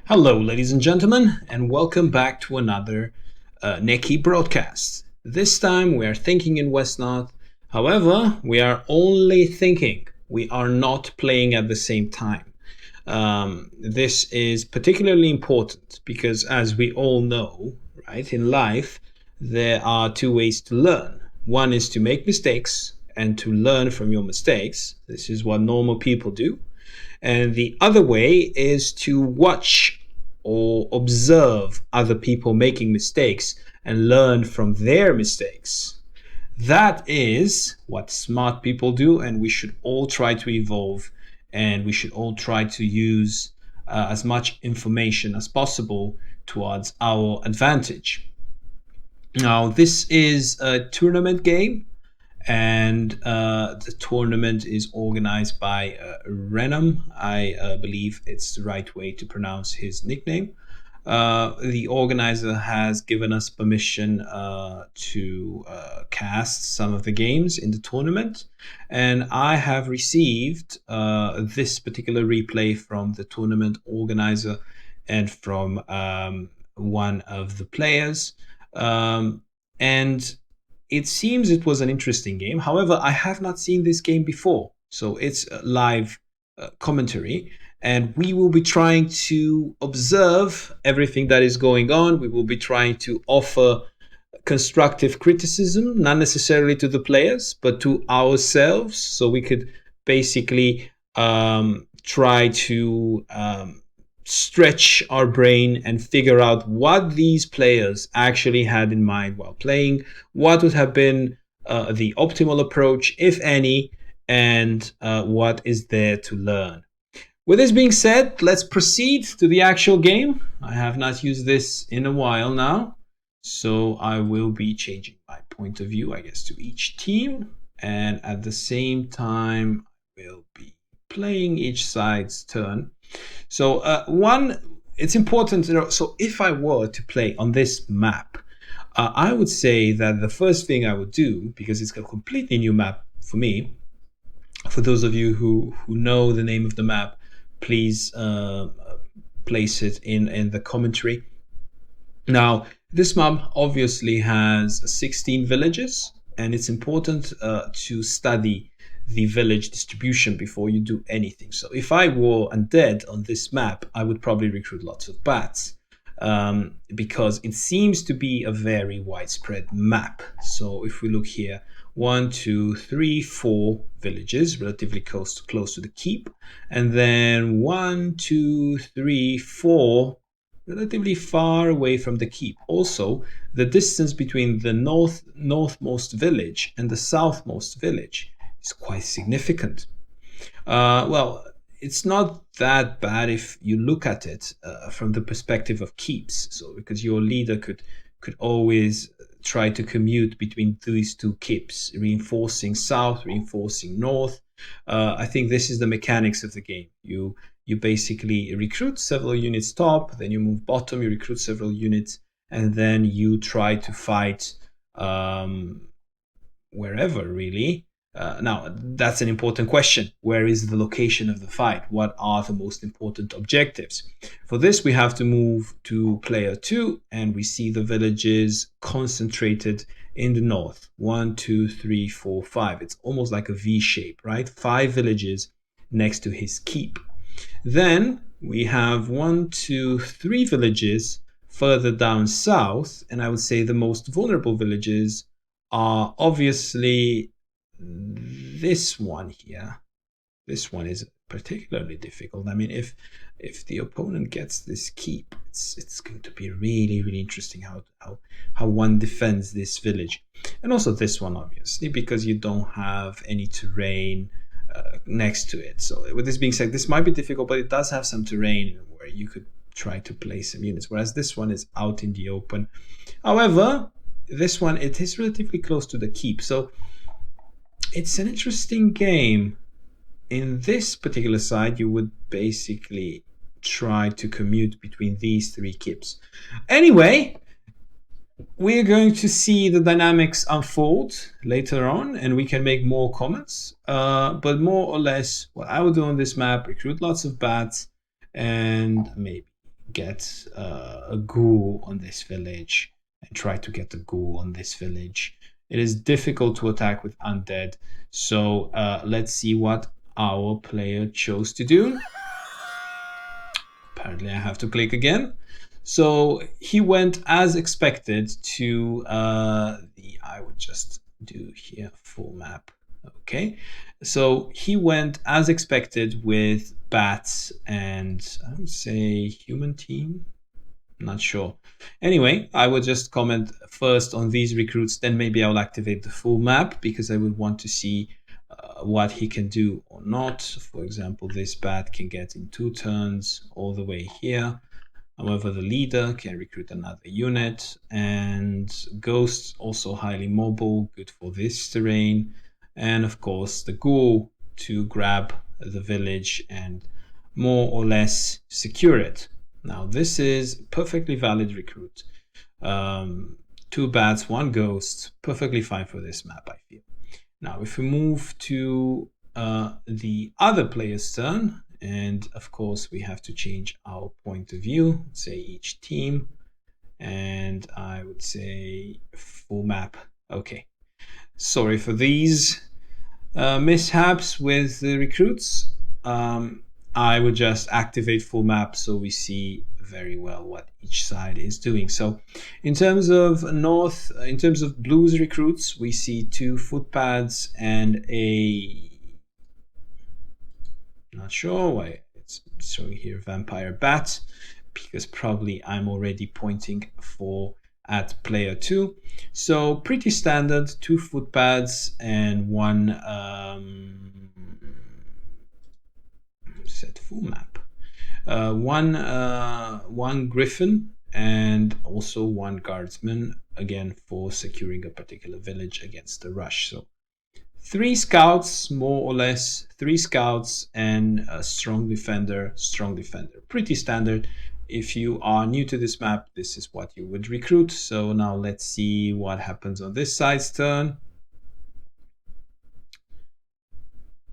Hello, ladies and gentlemen, and welcome back to another Neki broadcast. This time we are thinking in Wesnoth. However, we are only thinking. We are not playing at the same time. This is particularly important because, as we all know, right, in life, there are two ways to learn. One is to make mistakes and to learn from your mistakes. This is what normal people do. And the other way is to watch or observe other people making mistakes and learn from their mistakes. That is what smart people do, and we should all try to evolve, and we should all try to use as much information as possible towards our advantage. Now, this is a tournament game, and the tournament is organized by Renum. I believe it's the right way to pronounce his nickname. The organizer has given us permission to cast some of the games in the tournament, and I have received this particular replay from the tournament organizer and from one of the players. And it seems it was an interesting game. However, I have not seen this game before, so it's a live commentary, and we will be trying to observe everything that is going on. We will be trying to offer constructive criticism, not necessarily to the players, but to ourselves, so we could basically try to stretch our brain and figure out what these players actually had in mind while playing, what would have been the optimal approach, if any, and what is there to learn. With this being said, let's proceed to the actual game. I have not used this in a while now, so I will be changing my point of view, I guess, to each team, and at the same time, I will be playing each side's turn. So it's important to know. So if I were to play on this map, I would say that the first thing I would do, because it's a completely new map for me, for those of you who know the name of the map, please place it in the commentary. Now, this map obviously has 16 villages, and it's important to study the village distribution before you do anything. So if I were undead on this map, I would probably recruit lots of bats, because it seems to be a very widespread map. So if we look here, 1, 2, 3, 4 villages relatively close to the keep, and then 1, 2, 3, 4 relatively far away from the keep. Also, the distance between the northmost village and the southmost village is quite significant. Well, it's not that bad if you look at it from the perspective of keeps. So, because your leader could always try to commute between these two keeps, reinforcing south, reinforcing north. I think this is the mechanics of the game. You basically recruit several units top, then you move bottom, you recruit several units, and then you try to fight wherever, really. Now, that's an important question. Where is the location of the fight? What are the most important objectives? For this, we have to move to player 2, and we see the villages concentrated in the north. 1, 2, 3, 4, 5. It's almost like a V shape, right? 5 villages next to his keep. Then we have 1, 2, 3 villages further down south, and I would say the most vulnerable villages are obviously this one here. This one is particularly difficult. I mean, if the opponent gets this keep, it's going to be really, really interesting how one defends this village. And also this one, obviously, because you don't have any terrain next to it. So with this being said, this might be difficult, but it does have some terrain where you could try to place some units, whereas this one is out in the open. However, this one, it is relatively close to the keep. So it's an interesting game. In this particular side, you would basically try to commute between these 3 keeps. Anyway, we're going to see the dynamics unfold later on, and we can make more comments. But more or less, what I would do on this map, recruit lots of bats, and maybe get a ghoul on this village and try to get a ghoul on this village. It is difficult to attack with undead. So let's see what our player chose to do. Apparently, I have to click again. So he went as expected to I would just do here full map. Okay, so he went as expected with bats and I would say human team. I'm not sure. Anyway, I would just comment first on these recruits, then maybe I'll activate the full map because I would want to see what he can do or not. For example, this bat can get in 2 turns all the way here. However, the leader can recruit another unit, and Ghost also highly mobile, good for this terrain. And of course, the Ghoul to grab the village and more or less secure it. Now, this is perfectly valid recruit. 2 bats, 1 ghost, perfectly fine for this map, I feel. Now, if we move to the other player's turn, and of course, we have to change our point of view, say each team, and I would say full map. Okay. Sorry for these mishaps with the recruits. I would just activate full map so we see very well what each side is doing. So in terms of blues recruits, we see 2 footpads and not sure why it's showing here vampire bat, because probably I'm already pointing at player 2. So pretty standard, 2 footpads and 1 set full map. One griffin and also 1 guardsman, again for securing a particular village against the rush. So 3 scouts, more or less, 3 scouts and a strong defender. Pretty standard. If you are new to this map, this is what you would recruit. So now let's see what happens on this side's turn.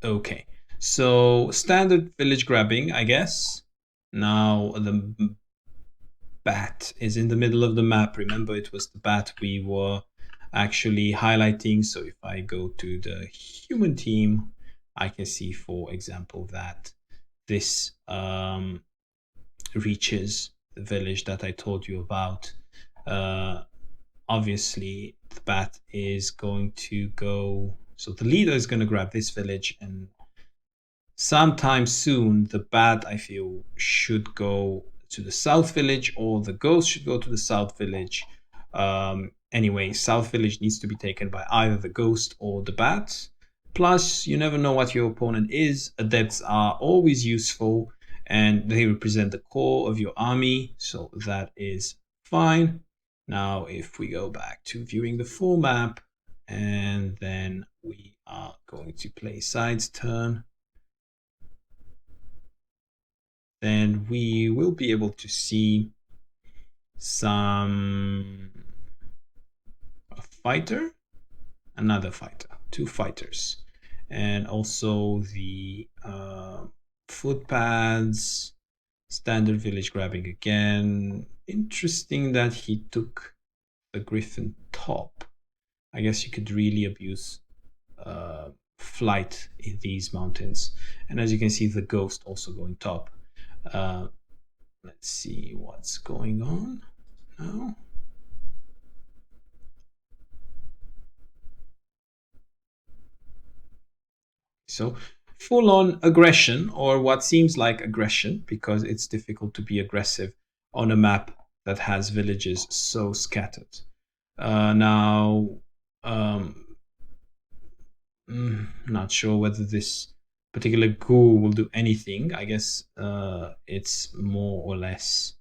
Okay, so standard village grabbing, I guess. Now the bat is in the middle of the map. Remember, it was the bat we were actually highlighting. So if I go to the human team, I can see, for example, that this reaches the village that I told you about. Obviously, the bat is going to go. So the leader is going to grab this village, and sometime soon, the bat, I feel, should go to the south village, or the ghost should go to the south village. Anyway, south village needs to be taken by either the ghost or the bat. Plus, you never know what your opponent is. Adepts are always useful, and they represent the core of your army, so that is fine. Now, if we go back to viewing the full map, and then we are going to play side's turn, then we will be able to see a fighter, another fighter, 2 fighters, and also the footpads, standard village grabbing again. Interesting that he took the griffin top. I guess you could really abuse flight in these mountains. And as you can see, the ghost also going top. Let's see what's going on now. So full on aggression, or what seems like aggression, because it's difficult to be aggressive on a map that has villages so scattered. Now, not sure whether this particular ghoul will do anything. I guess it's more or less.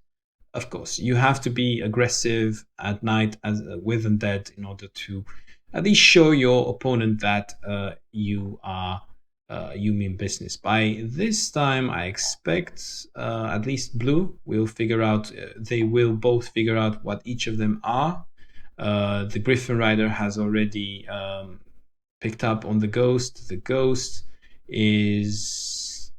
Of course, you have to be aggressive at night with undead in order to at least show your opponent that you mean business. By this time, I expect at least blue will figure out. They will both figure out what each of them are. The Griffin Rider has already picked up on the ghost. The ghost has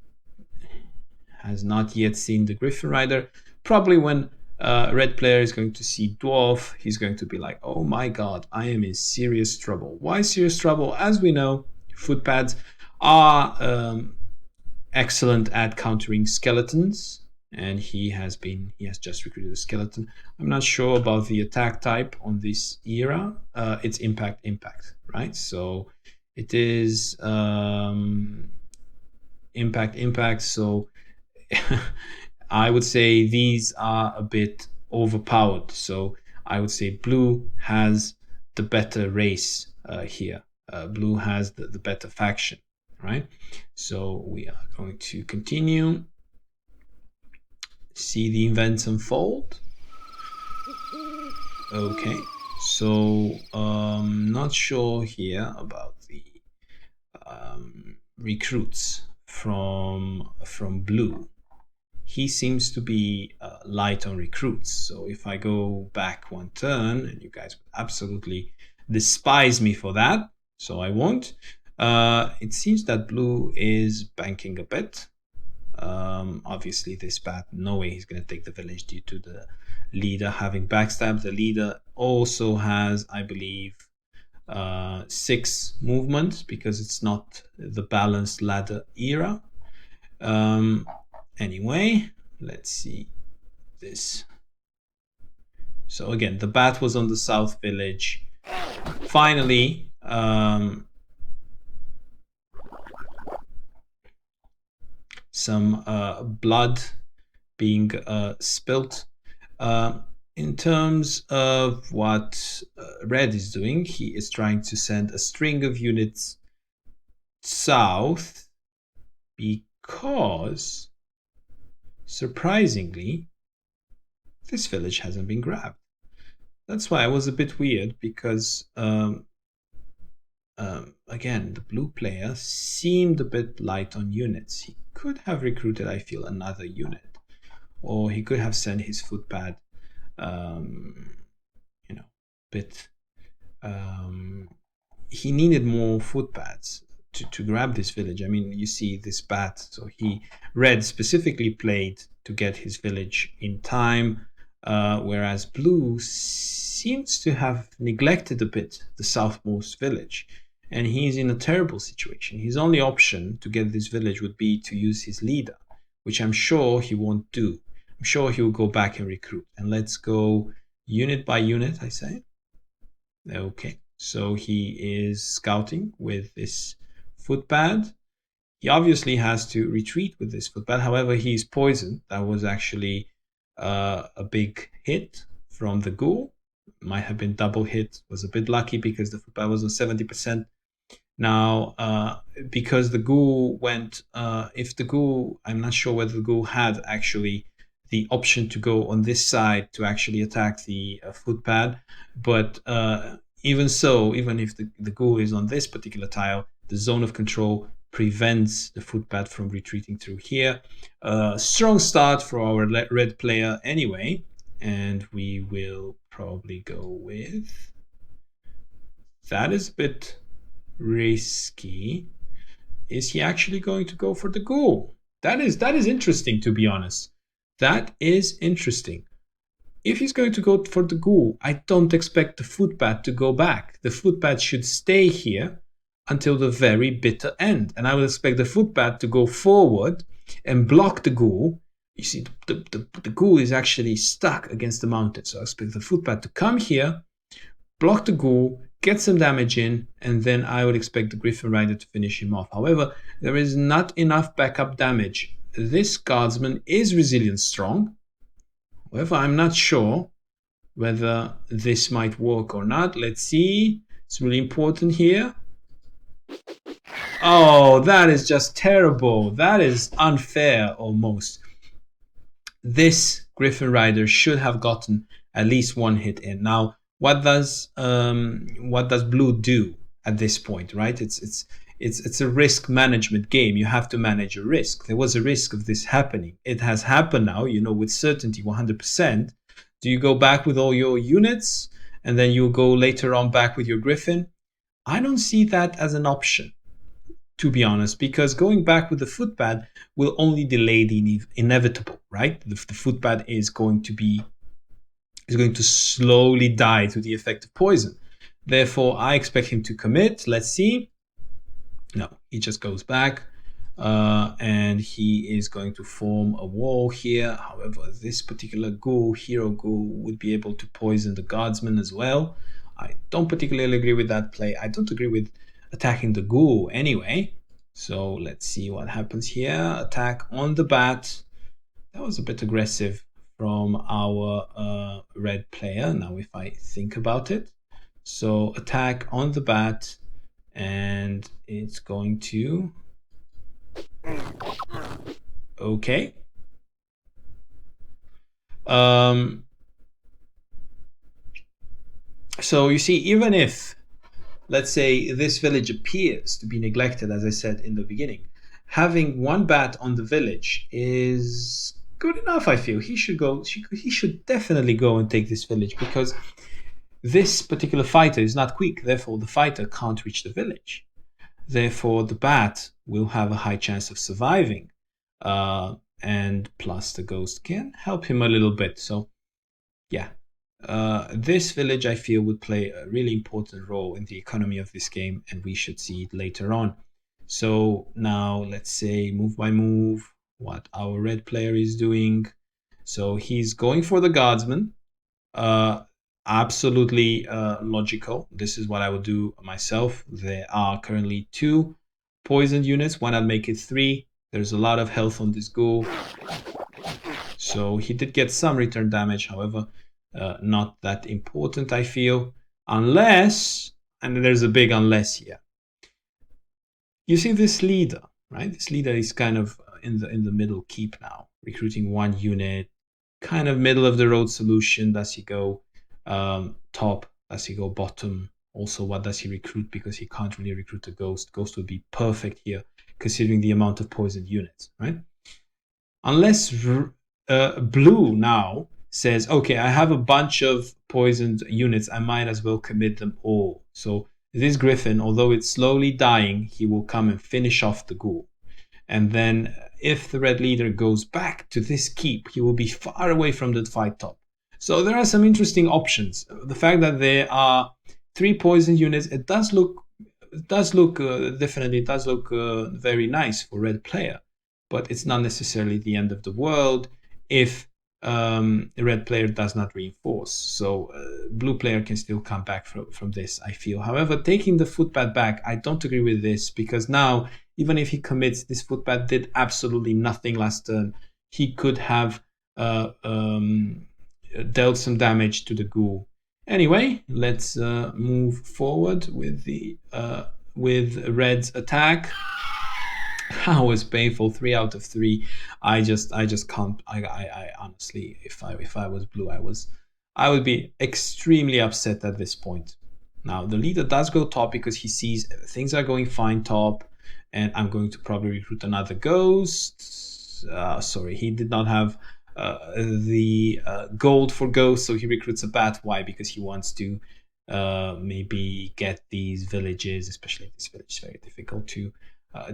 not yet seen the Griffin Rider. Probably when red player is going to see dwarf, he's going to be like, oh my god, I am in serious trouble. Why serious trouble? As we know, footpads are excellent at countering skeletons, and he has just recruited a skeleton. I'm not sure about the attack type on this era. It's impact, right? So it is impact. So I would say these are a bit overpowered. So I would say blue has the better race here. Blue has the better faction, right? So we are going to continue. See the events unfold. Okay, so not sure here about the recruits from blue. He seems to be light on recruits. So if I go back one turn, and you guys would absolutely despise me for that, so I won't. It seems that blue is banking a bit. Obviously, this bat, no way he's going to take the village due to the leader having backstabbed. The leader also has, I believe, 6 movements because it's not the balanced ladder era. Anyway, let's see this. So again, the bat was on the south village. Finally, some blood being spilt. In terms of what red is doing, he is trying to send a string of units south because, surprisingly, this village hasn't been grabbed. That's why I was a bit weird, because again, the blue player seemed a bit light on units. He could have recruited, I feel, another unit, or he could have sent his footpad, bit. He needed more footpads to grab this village. I mean, you see this bat, so red specifically played to get his village in time, whereas blue seems to have neglected a bit the southmost village, and he's in a terrible situation. His only option to get this village would be to use his leader, which I'm sure he won't do. I'm sure he will go back and recruit. And let's go unit by unit, I say. Okay, so he is scouting with this footpad. He obviously has to retreat with this footpad. However, he's poisoned. That was actually a big hit from the ghoul. Might have been double hit. Was a bit lucky because the footpad was on 70%. Now, because the ghoul went, if the ghoul, I'm not sure whether the ghoul had actually the option to go on this side to actually attack the footpad, but even so, even if the ghoul is on this particular tile, the zone of control prevents the footpad from retreating through here. Strong start for our red player anyway, and we will probably go with, that is a bit risky. Is he actually going to go for the ghoul? That is interesting, to be honest. That is interesting. If he's going to go for the ghoul, I don't expect the footpad to go back. The footpad should stay here until the very bitter end. And I would expect the footpad to go forward and block the ghoul. You see, the ghoul is actually stuck against the mountain. So I expect the footpad to come here, block the ghoul, get some damage in, and then I would expect the Griffin Rider to finish him off. However, there is not enough backup damage. This guardsman is resilient strong. However, I'm not sure whether this might work or not. Let's see. It's really important here. Oh, that is just terrible. That is unfair almost. This Griffin Rider should have gotten at least one hit in. Now, what does blue do at this point, right? It's a risk management game. You have to manage a risk. There was a risk of this happening. It has happened now, with certainty, 100%. Do you go back with all your units and then you go later on back with your Griffin? I don't see that as an option. to be honest, because going back with the footpad will only delay the inevitable, right? The footpad is going to slowly die to the effect of poison. Therefore, I expect him to commit. Let's see. No, he just goes back. And he is going to form a wall here. However, this particular ghoul, hero ghoul, would be able to poison the guardsman as well. I don't particularly agree with that play. I don't agree with attacking the ghoul anyway. So let's see what happens here. Attack on the bat. That was a bit aggressive from our red player. Now, if I think about it. So attack on the bat, and it's going to... Okay. So you see, even if, let's say, this village appears to be neglected, as I said in the beginning, having one bat on the village is good enough, I feel. He should definitely go and take this village, because this particular fighter is not quick. Therefore, the fighter can't reach the village. Therefore, the bat will have a high chance of surviving. And plus the ghost can help him a little bit. So yeah, this village, I feel, would play a really important role in the economy of this game, and we should see it later on. So now let's say move by move what our red player is doing. So he's going for the guardsman. Absolutely logical. This is what I would do myself. There are currently 2 poisoned units. Why not make it 3? There's a lot of health on this ghoul. So he did get some return damage, however, not that important, I feel. Unless, and there's a big unless here. You see this leader, right? This leader is kind of in the middle keep now, recruiting 1 unit, kind of middle of the road solution. Does he go top? Does he go bottom? Also, what does he recruit? Because he can't really recruit a ghost. Ghost would be perfect here, considering the amount of poisoned units, right? Unless blue now says, okay, I have a bunch of poisoned units, I might as well commit them all. So this griffin, although it's slowly dying, he will come and finish off the ghoul. And then if the red leader goes back to this keep, he will be far away from the fight top. So there are some interesting options. The fact that there are 3 poison units, it does look very nice for red player, but it's not necessarily the end of the world if the red player does not reinforce. So blue player can still come back from this, I feel. However, taking the footpad back, I don't agree with this, because now, even if he commits, this footpad did absolutely nothing last turn. He could have dealt some damage to the ghoul. Anyway, let's move forward with the with red's attack. That was painful. 3 out of 3. I just can't. I honestly, if I was blue, I would be extremely upset at this point. Now the leader does go top because he sees things are going fine top, and I'm going to probably recruit another ghost. Sorry, he did not have the gold for ghost, so he recruits a bat. Why? Because he wants to maybe get these villages, especially this village is very difficult to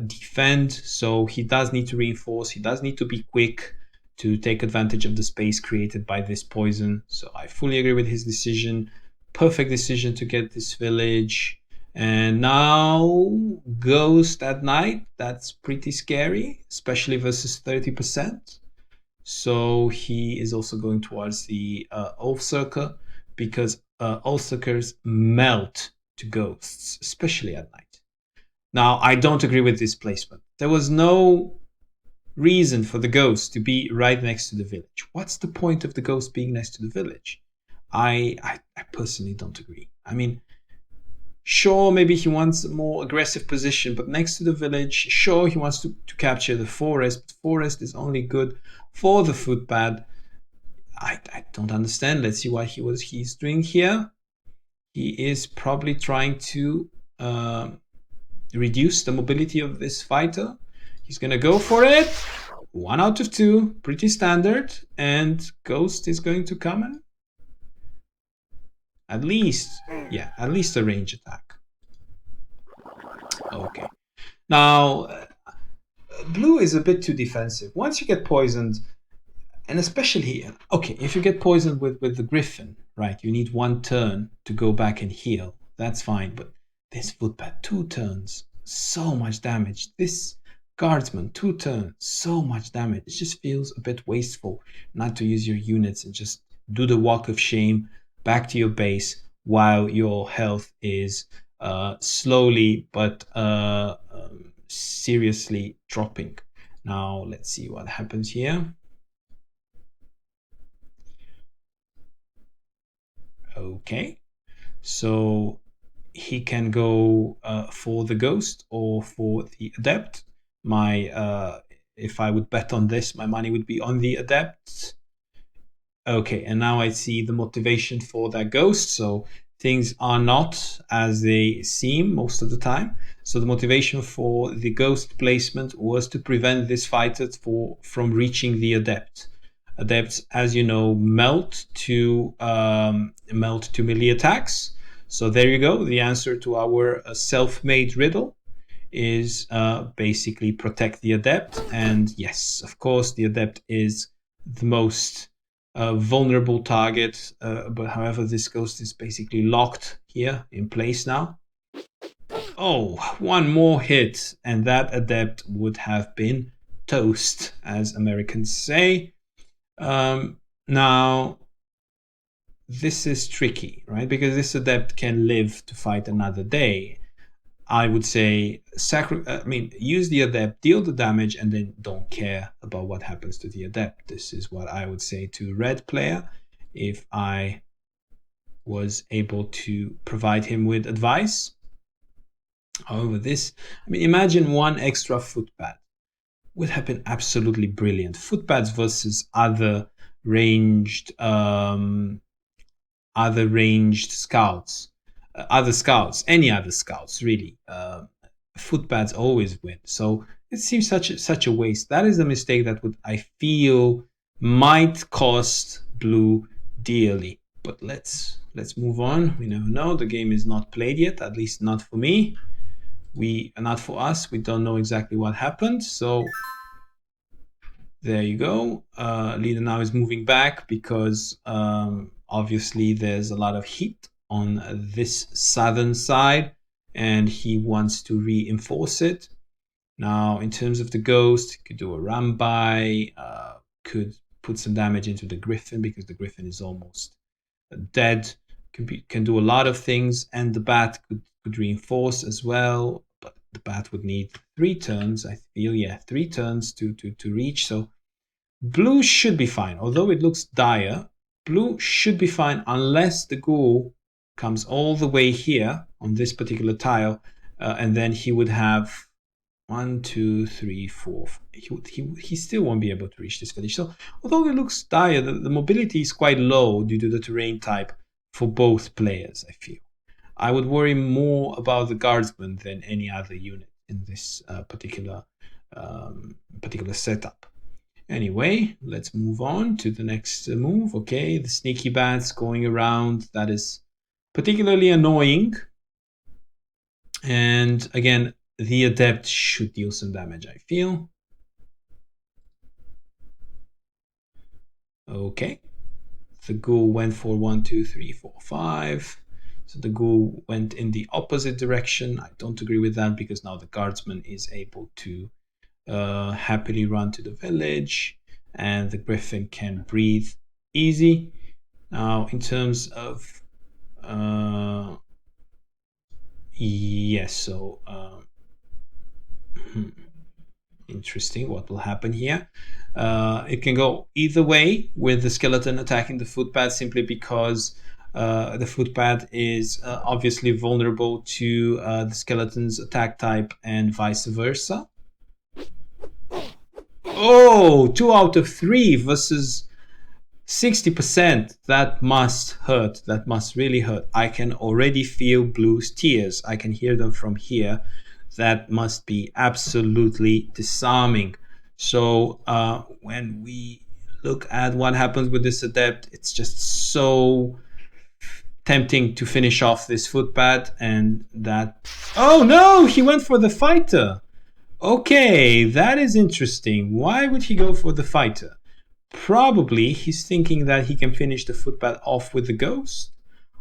defend. So he does need to reinforce. He does need to be quick to take advantage of the space created by this poison. So I fully agree with his decision. Perfect decision to get this village. And now ghost at night. That's pretty scary, especially versus 30%. So he is also going towards the Ulfsirker, because Ulfsirkers melt to ghosts, especially at night. Now, I don't agree with this placement. There was no reason for the ghost to be right next to the village. What's the point of the ghost being next to the village? I personally don't agree. I mean, sure, maybe he wants a more aggressive position, but next to the village, sure, he wants to capture the forest. But forest is only good for the footpad. I don't understand. Let's see what he's doing here. He is probably trying to reduce the mobility of this fighter. He's gonna go for it. 1 out of 2, pretty standard. And ghost is going to come in. At least a range attack. Okay. Now, blue is a bit too defensive. Once you get poisoned, and especially, okay, if you get poisoned with the griffin, right, you need 1 turn to go back and heal. That's fine, but this footpad, 2 turns, so much damage. This guardsman, 2 turns, so much damage. It just feels a bit wasteful not to use your units and just do the walk of shame back to your base while your health is slowly but seriously dropping. Now, let's see what happens here. Okay, so he can go for the ghost or for the adept. If I would bet on this, my money would be on the adept. Okay, and now I see the motivation for that ghost. So things are not as they seem most of the time. So the motivation for the ghost placement was to prevent this fighter from reaching the adept. Adepts, as you know, melt to melee attacks. So there you go. The answer to our self-made riddle is basically protect the adept. And yes, of course, the adept is the most vulnerable target. But however, this ghost is basically locked here in place now. Oh, 1 more hit, and that adept would have been toast, as Americans say. Now, this is tricky, right? Because this adept can live to fight another day. I would say, use the adept, deal the damage, and then don't care about what happens to the adept. This is what I would say to red player if I was able to provide him with advice. However, imagine 1 extra footpad would have been absolutely brilliant. Footpads versus other ranged scouts, any other scouts really. Footpads always win. So it seems such a waste. That is a mistake that I feel might cost blue dearly. But let's move on. We never know. The game is not played yet, at least not for me. Not for us. We don't know exactly what happened. So there you go. Leader now is moving back because obviously there's a lot of heat on this southern side and he wants to reinforce it. Now, in terms of the ghost, could do a run by, could put some damage into the griffin because the griffin is almost dead. Can do a lot of things, and the bat could reinforce as well, but the bat would need 3 turns, I feel. Yeah, 3 turns to reach. So blue should be fine, although it looks dire. Blue should be fine unless the ghoul comes all the way here on this particular tile, and then he would have 1, 2, 3, 4. He still won't be able to reach this village. So although it looks dire, the mobility is quite low due to the terrain type for both players, I feel. I would worry more about the guardsman than any other unit in this particular setup. Anyway, let's move on to the next move. Okay, the sneaky bats going around. That is particularly annoying. And again, the adept should deal some damage, I feel. Okay. The ghoul went for 1, 2, 3, 4, 5. So the ghoul went in the opposite direction. I don't agree with that because now the guardsman is able to happily run to the village and the griffin can breathe easy. Now, in terms of yes, so interesting what will happen here. It can go either way with the skeleton attacking the footpad simply because the footpad is obviously vulnerable to the skeleton's attack type and vice versa. Oh, 2 out of 3 versus 60%. That must hurt. That must really hurt. I can already feel Blue's tears. I can hear them from here. That must be absolutely disarming. So when we look at what happens with this adept, it's just so tempting to finish off this footpad and that... Oh no, he went for the fighter. Okay, that is interesting. Why would he go for the fighter? Probably he's thinking that he can finish the footpad off with the ghost,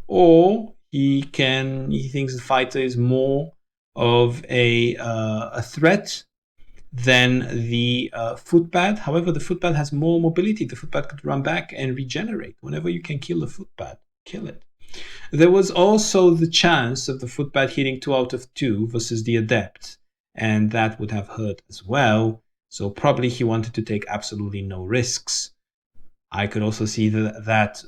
or he thinks the fighter is more of a threat than the footpad. However, the footpad has more mobility. The footpad could run back and regenerate. Whenever you can kill the footpad, kill it. There was also the chance of the footpad hitting 2 out of 2 versus the adept, and that would have hurt as well. So probably he wanted to take absolutely no risks. I could also see that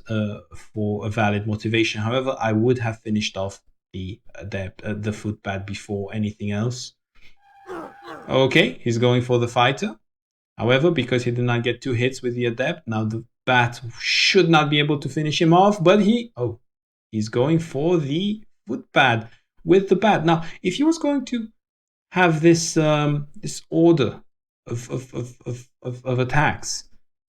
for a valid motivation. However, I would have finished off the adept, the footpad before anything else. Okay, he's going for the fighter. However, because he did not get 2 hits with the adept, now the bat should not be able to finish him off, but he's going for the footpad with the bat. Now, if he was going to have this this order of attacks,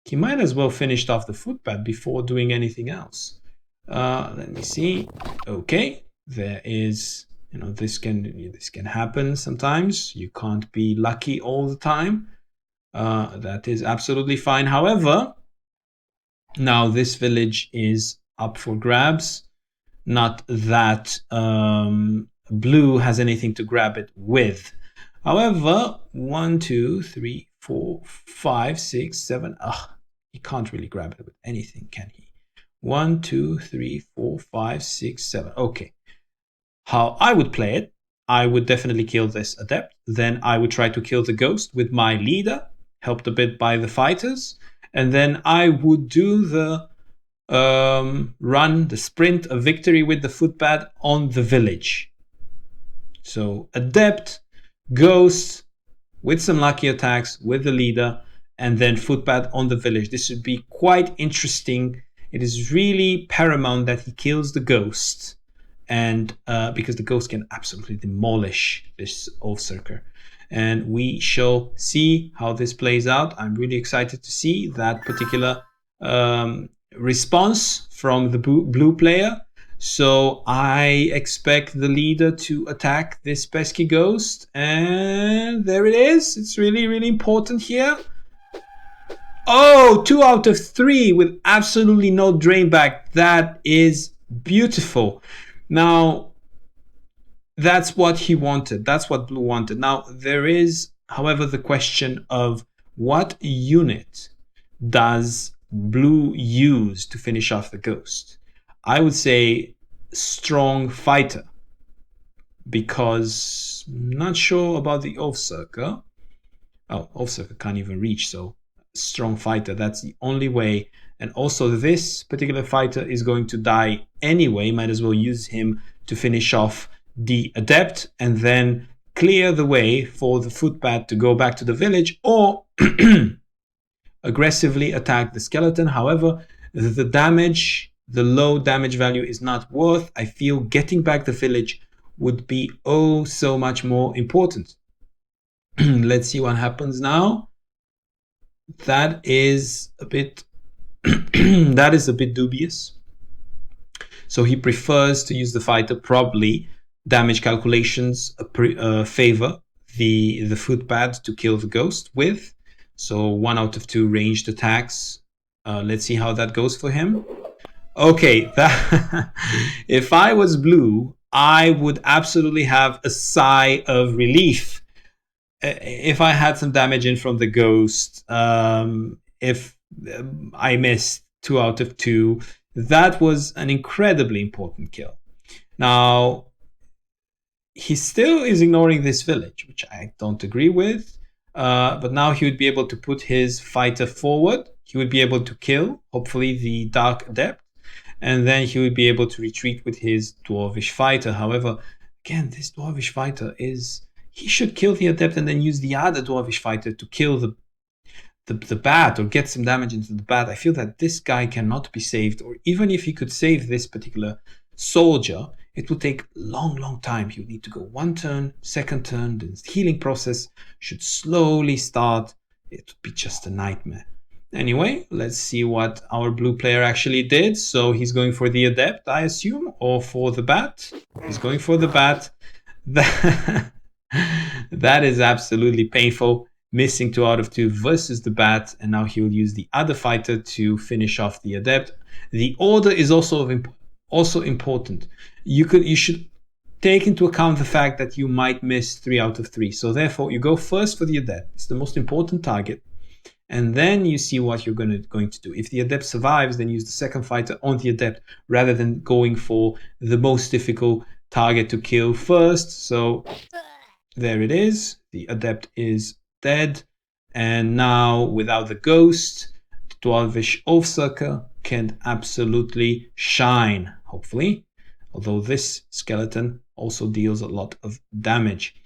he might as well finish off the footpad before doing anything else. Let me see. Okay, there is, this can happen sometimes. You can't be lucky all the time. That is absolutely fine. However, now this village is up for grabs. Not that blue has anything to grab it with. However, 1, 2, 3, 4, 5, 6, 7. He can't really grab it with anything, can he? 1, 2, 3, 4, 5, 6, 7. Okay. How I would play it, I would definitely kill this adept. Then I would try to kill the ghost with my leader, helped a bit by the fighters. And then I would do the run, the sprint of victory with the footpad on the village. So adept, ghost, with some lucky attacks with the leader, and then footpad on the village. This would be quite interesting. It is really paramount that he kills the ghost, and because the ghost can absolutely demolish this Oathsirker. And we shall see how this plays out. I'm really excited to see that particular response from the blue player. So I expect the leader to attack this pesky ghost, and there it is. It's really, really important here. Oh, 2 out of 3 with absolutely no drain back. That is beautiful. Now, that's what he wanted. That's what blue wanted. Now, there is, however, the question of what unit does blue use to finish off the ghost? I would say strong fighter, because I'm not sure about the Oathsirker. Oathsirker can't even reach, so strong fighter, that's the only way. And also this particular fighter is going to die anyway. Might as well use him to finish off the adept and then clear the way for the footpad to go back to the village, or aggressively attack the skeleton. However, the damage, the low damage value is not worth. I feel getting back the village would be oh so much more important. Let's see what happens now. That is a bit dubious. So he prefers to use the fighter. Probably damage calculations favor the footpad to kill the ghost with. So 1 out of 2 ranged attacks. Let's see how that goes for him. Okay, if I was blue, I would absolutely have a sigh of relief if I had some damage in from the ghost. If I missed 2 out of 2, that was an incredibly important kill. Now, he still is ignoring this village, which I don't agree with. But now he would be able to put his fighter forward. He would be able to kill, hopefully, the Dark Adept. And then he would be able to retreat with his Dwarvish fighter. However, again, this Dwarvish fighter is... He should kill the Adept and then use the other Dwarvish fighter to kill the bat or get some damage into the bat. I feel that this guy cannot be saved. Or even if he could save this particular soldier, it would take long time. He would need to go 1 turn, 2nd turn. The healing process should slowly start. It would be just a nightmare. Anyway, let's see what our blue player actually did. So he's going for the Adept, I assume, or for the bat. He's going for the bat. That is absolutely painful. Missing 2 out of 2 versus the bat, and now he will use the other fighter to finish off the adept. The order is also important. You should take into account the fact that you might miss 3 out of 3. So therefore, you go first for the adept. It's the most important target. And then you see what you're going to do. If the adept survives, then use the second fighter on the adept rather than going for the most difficult target to kill first. So there it is. The adept is dead. And now, without the ghost, the Dwarvish Oathsucker can absolutely shine, hopefully. Although this skeleton also deals a lot of damage.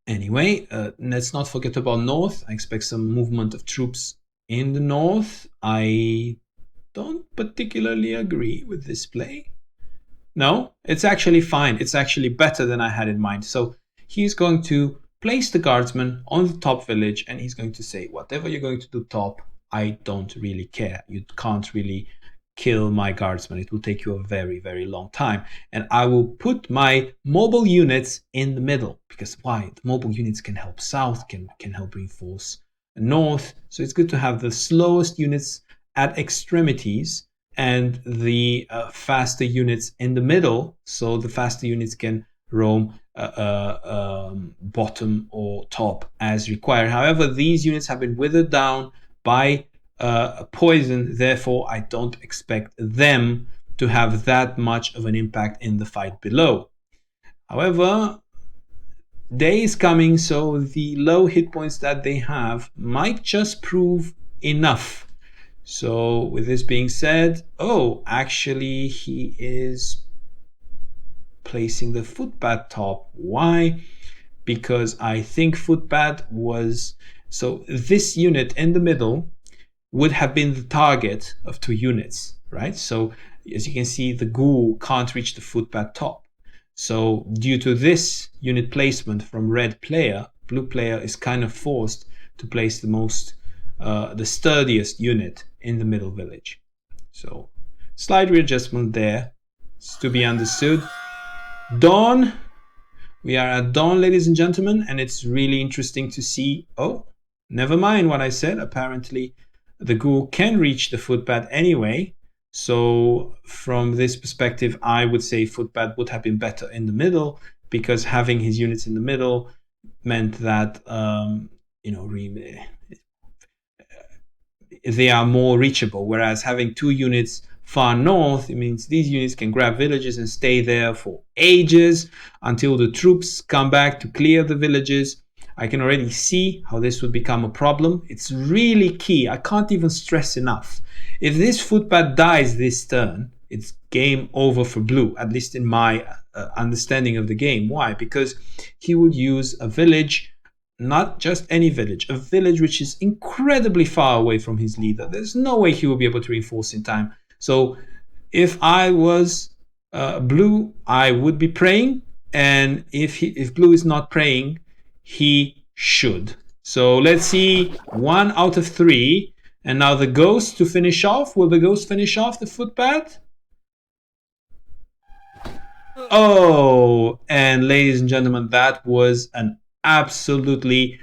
Anyway, let's not forget about north. I expect some movement of troops in the north. I don't particularly agree with this play. No, it's actually fine. It's actually better than I had in mind. So he's going to place the guardsman on the top village, and he's going to say, whatever you're going to do top, I don't really care. You can't really kill my guardsman. It will take you a very, very long time. And I will put my mobile units in the middle. Because why? The mobile units can help south, can help reinforce north. So it's good to have the slowest units at extremities and the faster units in the middle. So the faster units can roam bottom or top as required. However, these units have been withered down by poison, therefore I don't expect them to have that much of an impact in the fight below. However, day is coming, so the low hit points that they have might just prove enough. So with this being said, actually he is placing the footpad top. Why? Because I think footpad was, so this unit in the middle would have been the target of 2 units, right? So as you can see, the ghoul can't reach the footpad top. So due to this unit placement from red player, blue player is kind of forced to place the sturdiest unit in the middle village. So slight readjustment there. It's to be understood. Dawn. We are at dawn, ladies and gentlemen, and it's really interesting to see. Never mind what I said. Apparently, the ghoul can reach the footpad anyway. So from this perspective, I would say footpad would have been better in the middle, because having his units in the middle meant that they are more reachable. Whereas having 2 units far north, it means these units can grab villages and stay there for ages until the troops come back to clear the villages. I can already see how this would become a problem. It's really key. I can't even stress enough. If this footpad dies this turn, it's game over for blue, at least in my understanding of the game. Why? Because he would use a village, not just any village, a village which is incredibly far away from his leader. There's no way he will be able to reinforce in time. So if I was blue, I would be praying. And if blue is not praying, he should. So let's see, 1 out of 3. And now the ghost to finish off. Will the ghost finish off the footpad? And ladies and gentlemen, that was an absolutely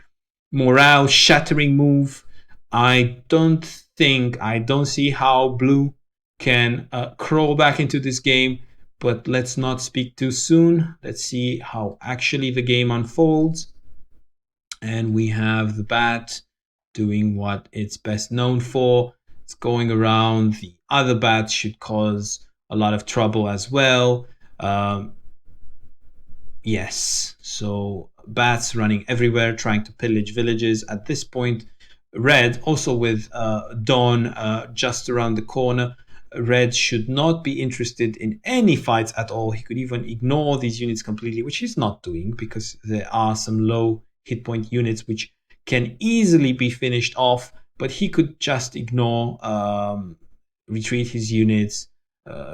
morale shattering move. I don't see how blue can crawl back into this game, but let's not speak too soon. Let's see how actually the game unfolds. And we have the bat doing what it's best known for. It's going around. The other bats should cause a lot of trouble as well. Yes, so bats running everywhere, trying to pillage villages. At this point, red, also with dawn just around the corner, red should not be interested in any fights at all. He could even ignore these units completely, which he's not doing, because there are some low hit point units which can easily be finished off, but he could just ignore, retreat his units,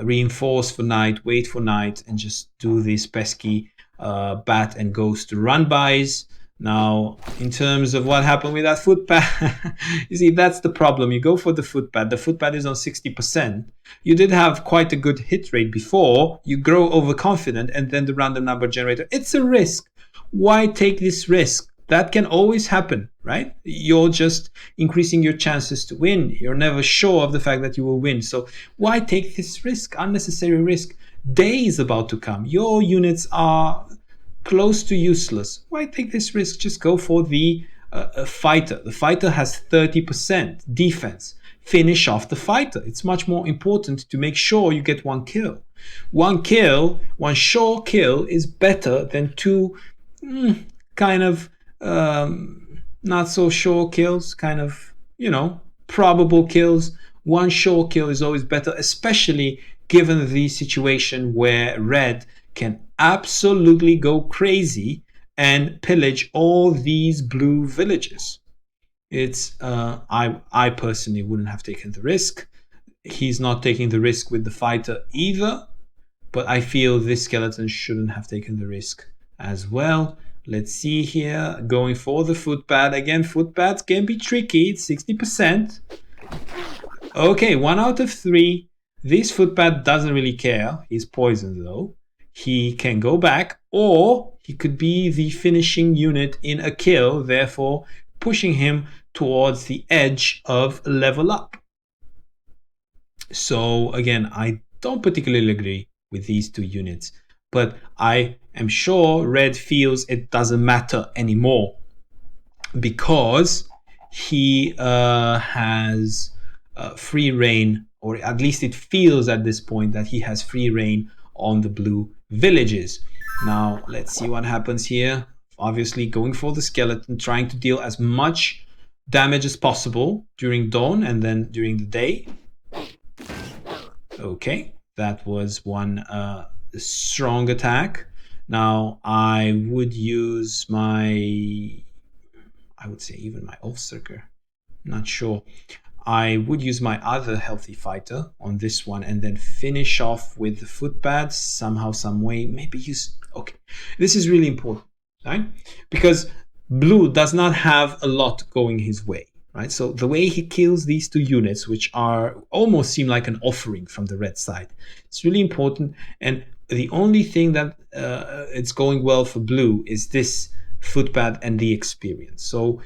reinforce for night, wait for night, and just do these pesky bat and ghost run-bys. Now, in terms of what happened with that footpad, you see, that's the problem. You go for the footpad. The footpad is on 60%. You did have quite a good hit rate before. You grow overconfident, and then the random number generator. It's a risk. why take this risk? That can always happen, right? You're just increasing your chances to win. You're never sure of the fact that you will win. So why take this risk, unnecessary risk? Day is about to come. Your units are close to useless. Why take this risk? Just go for the fighter. The fighter has 30% defense. Finish off the fighter. It's much more important to make sure you get one kill. One kill, one sure kill is better than two kind of not so sure kills, kind of, probable kills. One sure kill is always better, especially given the situation where red can absolutely go crazy and pillage all these blue villages. It's I personally wouldn't have taken the risk. He's not taking the risk with the fighter either, but I feel this skeleton shouldn't have taken the risk as well. Let's see here, going for the footpad. Again, footpads can be tricky. It's 60%. Okay, 1 out of 3. This footpad doesn't really care. He's poisoned though. He can go back, or he could be the finishing unit in a kill, therefore pushing him towards the edge of level up. So again, I don't particularly agree with these two units, but I am sure red feels it doesn't matter anymore because he has free reign, or at least it feels at this point that he has free reign on the blue villages. Now let's see what happens here. Obviously going for the skeleton, trying to deal as much damage as possible during dawn and then during the day. Okay, that was one strong attack. Now I would use I would say even my Ulfsirker, not sure. I would use my other healthy fighter on this one and then finish off with the footpads somehow, some way. Maybe use, okay, this is really important, right? Because blue does not have a lot going his way, right? So the way he kills these two units, which are almost seem like an offering from the red side, it's really important. And the only thing that it's going well for blue is this footpad and the experience. So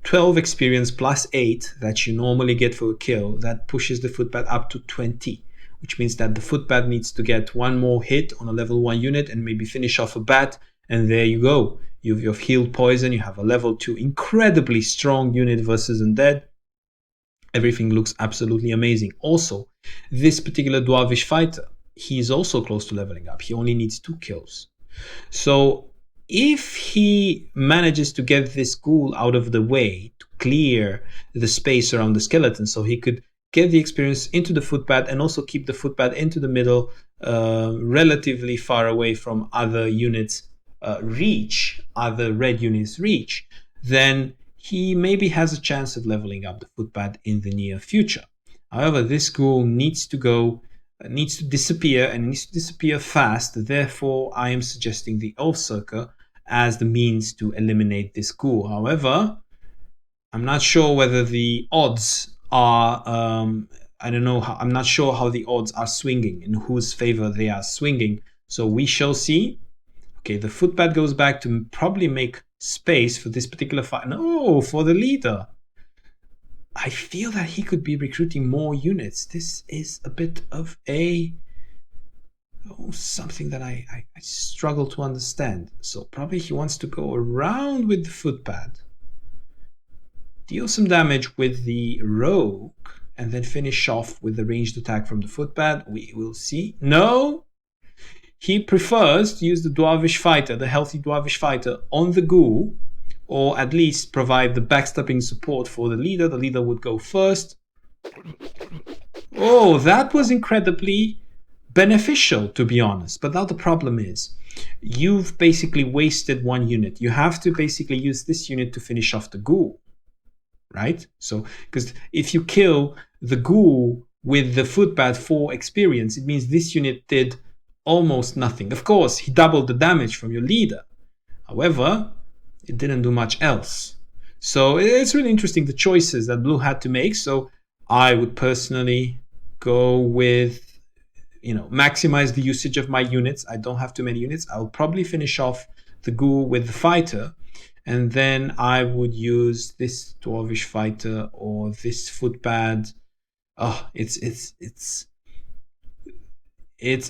12 experience plus 8 that you normally get for a kill, that pushes the footpad up to 20, which means that the footpad needs to get one more hit on a level 1 unit and maybe finish off a bat, and there you go. You've healed poison, you have a level 2 incredibly strong unit versus undead. Everything looks absolutely amazing. Also, this particular dwarvish fighter, he's also close to leveling up. He only needs 2 kills. So if he manages to get this ghoul out of the way to clear the space around the skeleton, so he could get the experience into the footpad and also keep the footpad into the middle, relatively far away from other units' reach, other red units' reach, then he maybe has a chance of leveling up the footpad in the near future. However, this ghoul needs to disappear, and needs to disappear fast. Therefore, I am suggesting the Ulfsirker as the means to eliminate this ghoul. However, I'm not sure whether the odds are, I'm not sure how the odds are swinging, in whose favor they are swinging. So we shall see. Okay, the footpad goes back to probably make space for this particular fight. No, for the leader. I feel that he could be recruiting more units. This is a bit of something that I struggle to understand. So probably he wants to go around with the footpad, deal some damage with the rogue, and then finish off with the ranged attack from the footpad. We will see. No! He prefers to use the dwarvish fighter, the healthy dwarvish fighter, on the ghoul, or at least provide the backstepping support for the leader. The leader would go first. Oh, that was incredibly beneficial, to be honest. But now the problem is, you've basically wasted one unit. You have to basically use this unit to finish off the ghoul, right? So, because if you kill the ghoul with the footpad for experience, it means this unit did almost nothing. Of course, he doubled the damage from your leader. However, it didn't do much else. So it's really interesting, the choices that blue had to make. So I would personally go with, maximize the usage of my units. I don't have too many units. I'll probably finish off the ghoul with the fighter, and then I would use this dwarvish fighter or this footpad. Oh, it's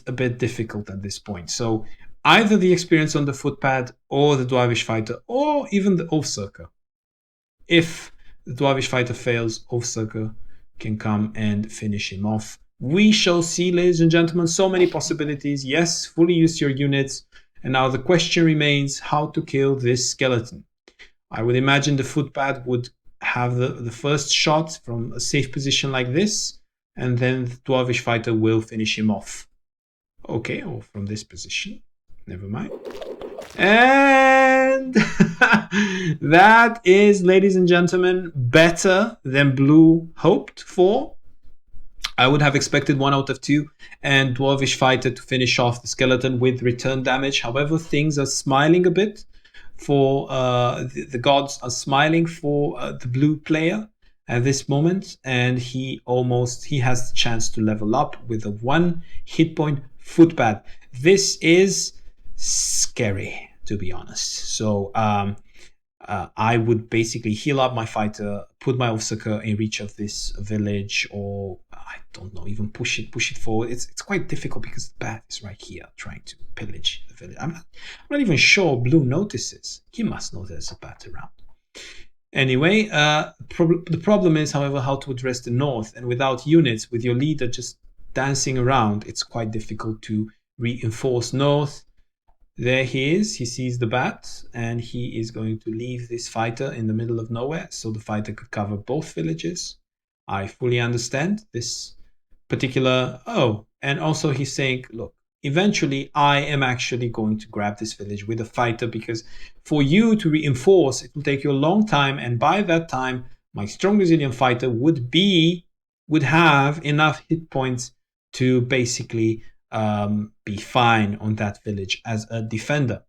a bit difficult at this point. So either the experience on the footpad or the dwarvish fighter or even the Oathsirker. If the dwarvish fighter fails, Oathsirker can come and finish him off. We shall see, ladies and gentlemen, so many possibilities. Yes, fully use your units. And now the question remains how to kill this skeleton. I would imagine the footpad would have the first shot from a safe position like this, and then the dwarvish fighter will finish him off. Okay, or from this position. Never mind. And that is, ladies and gentlemen, better than blue hoped for. I would have expected 1 out of 2 and dwarvish fighter to finish off the skeleton with return damage. However, things are smiling a bit for the gods are smiling for the blue player at this moment, and he has the chance to level up with a 1 hit point footpad. This is scary, to be honest. So I would basically heal up my fighter, put my Oathsirker in reach of this village, or I don't know, even push it forward. It's quite difficult because the bat is right here trying to pillage the village. I'm not even sure blue notices. He must know there's a bat around. Anyway, the problem is, however, how to address the north, and without units, with your leader just dancing around, it's quite difficult to reinforce north. There he is. He sees the bat, and he is going to leave this fighter in the middle of nowhere so the fighter could cover both villages. I fully understand this particular... Oh, and also he's saying, look, eventually I am actually going to grab this village with a fighter, because for you to reinforce, it will take you a long time, and by that time, my strong resilient fighter would have enough hit points to basically... be fine on that village as a defender.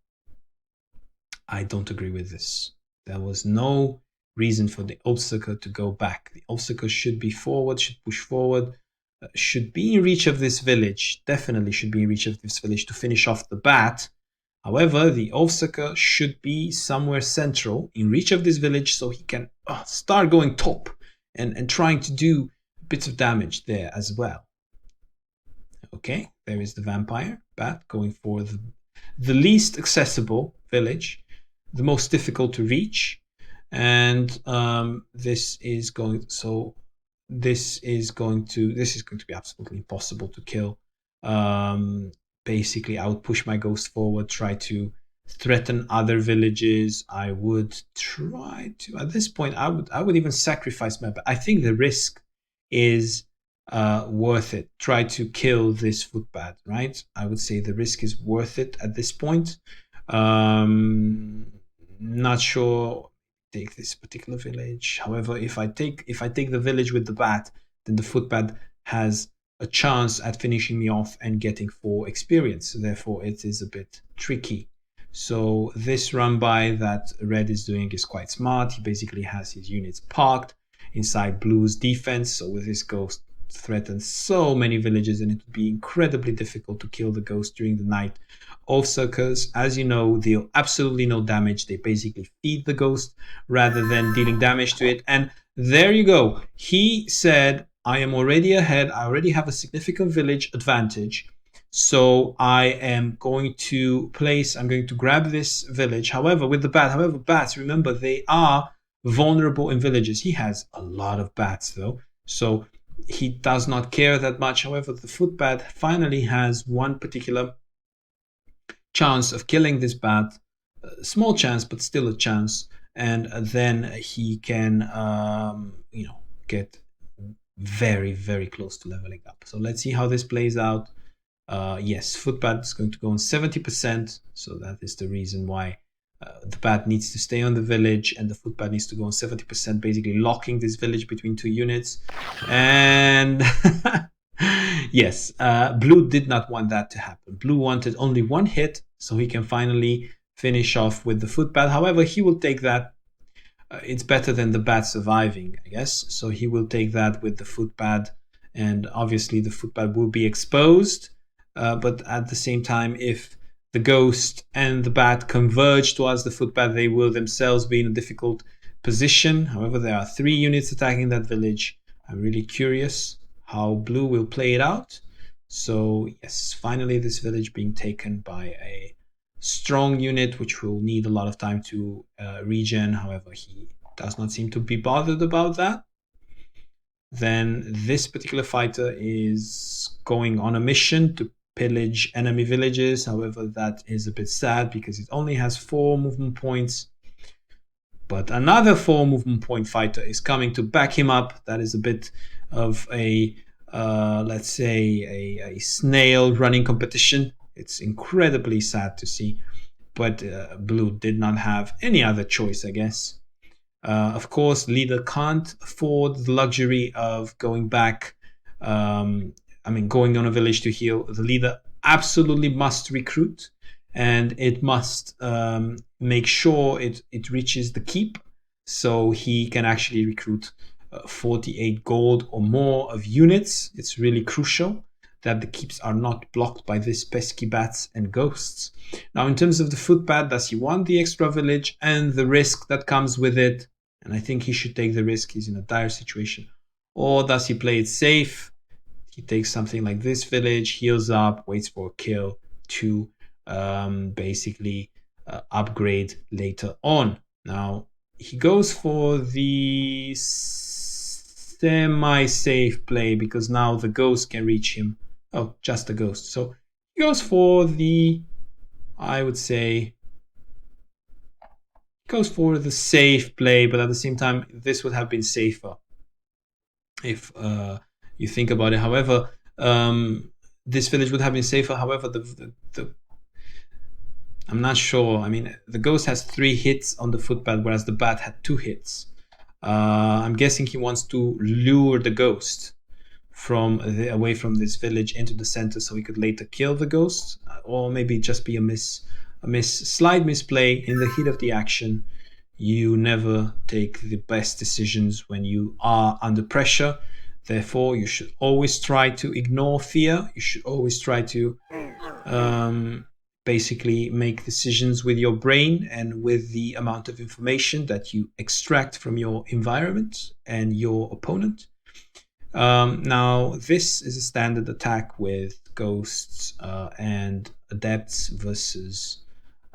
I don't agree with this. There was no reason for the Oathsirker to go back. The Oathsirker should be forward, should push forward, should be in reach of this village. Definitely should be in reach of this village to finish off the bat. However, the Oathsirker should be somewhere central, in reach of this village, so he can start going top and trying to do bits of damage there as well. Okay, there is the vampire bat going for the least accessible village, the most difficult to reach, and this is going to be absolutely impossible to kill. Basically, I would push my ghost forward, try to threaten other villages. I would try to, at this point, I would even sacrifice my bat. I think the risk is worth it. Try to kill this footpad, right? I would say the risk is worth it at this point. Not sure take this particular village. However, if I take the village with the bat, then the footpad has a chance at finishing me off and getting 4 experience. Therefore, it is a bit tricky. So this run by that Red is doing is quite smart. He basically has his units parked inside Blue's defense. So with his ghost threatens so many villages, and it would be incredibly difficult to kill the ghost during the night. Oathsirkers, as you know, deal absolutely no damage. They basically feed the ghost rather than dealing damage to it. And there you go. He said, I am already ahead. I already have a significant village advantage. So I am going to grab this village. However, with the bats, remember, they are vulnerable in villages. He has a lot of bats though. So he does not care that much. However, the footpad finally has one particular chance of killing this bat. Small chance, but still a chance. And then he can, get very, very close to leveling up. So let's see how this plays out. Yes, footpad is going to go on 70%. So that is the reason why the bat needs to stay on the village, and the footpad needs to go on 70%, basically locking this village between 2 units. And yes, Blue did not want that to happen. Blue wanted only 1 hit, so he can finally finish off with the footpad. However, he will take that. It's better than the bat surviving, I guess. So he will take that with the footpad, and obviously the footpad will be exposed. But at the same time, if the ghost and the bat converge towards the footpath, they will themselves be in a difficult position. However, there are 3 units attacking that village. I'm really curious how blue will play it out. So yes, finally this village being taken by a strong unit, which will need a lot of time to regen. However, he does not seem to be bothered about that. Then this particular fighter is going on a mission to pillage enemy villages. However, that is a bit sad because it only has 4 movement points. But another 4 movement point fighter is coming to back him up. That is a bit of a, let's say, a snail running competition. It's incredibly sad to see. But blue did not have any other choice, I guess. Of course, leader can't afford the luxury of going back. Going on a village to heal. The leader absolutely must recruit, and it must make sure it reaches the keep, so he can actually recruit 48 gold or more of units. It's really crucial that the keeps are not blocked by these pesky bats and ghosts. Now, in terms of the footpath, does he want the extra village and the risk that comes with it? And I think he should take the risk. He's in a dire situation. Or does he play it safe? He takes something like this village, heals up, waits for a kill to basically upgrade later on. Now, he goes for the semi-safe play because now the ghost can reach him. Oh, just the ghost. So he goes for the, I would say, goes for the safe play, but at the same time, this would have been safer if you think about it. However, this village would have been safer. However, I'm not sure. I mean, the ghost has 3 hits on the footpath, whereas the bat had 2 hits. I'm guessing he wants to lure the ghost away from this village into the center, so he could later kill the ghost, or maybe just be a slight misplay in the heat of the action. You never take the best decisions when you are under pressure. Therefore, you should always try to ignore fear. You should always try to basically make decisions with your brain and with the amount of information that you extract from your environment and your opponent. Now, this is a standard attack with ghosts and adepts versus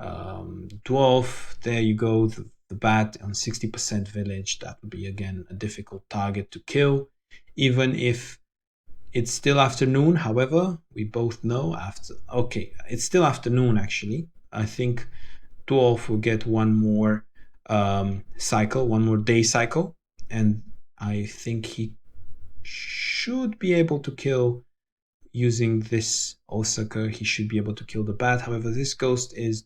dwarf. There you go, the bat on 60% village. That would be, again, a difficult target to kill, even if it's still afternoon. However, we both know it's still afternoon, actually. I think dwarf will get one more cycle, one more day cycle, and I think he should be able to kill using this Osaka. He should be able to kill the bat. However, this ghost is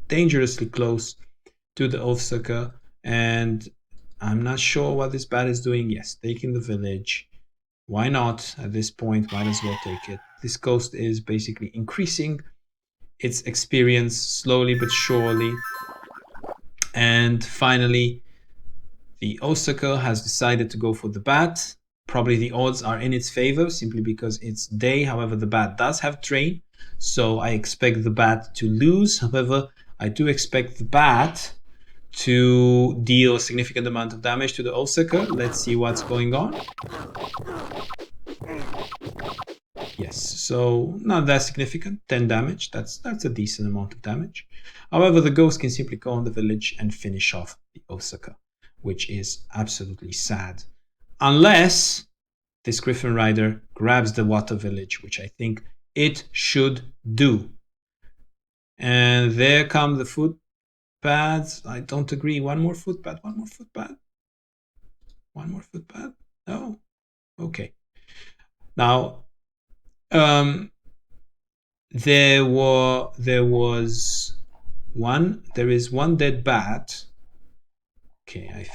dangerously close to the Osaka, and I'm not sure what this bat is doing. Yes, taking the village. Why not? At this point, might as well take it. This ghost is basically increasing its experience slowly but surely. And finally, the Osaka has decided to go for the bat. Probably the odds are in its favor simply because it's day. However, the bat does have train, so I expect the bat to lose. However, I do expect the bat to deal a significant amount of damage to the Osaka. Let's see what's going on. Yes, so not that significant, 10 damage. That's a decent amount of damage. However, the ghost can simply go on the village and finish off the Osaka, which is absolutely sad. Unless this Griffin Rider grabs the water village, which I think it should do. And there come the footpaths. I don't agree. One more footpath. No? Okay. Now, there is one dead bat. Okay, I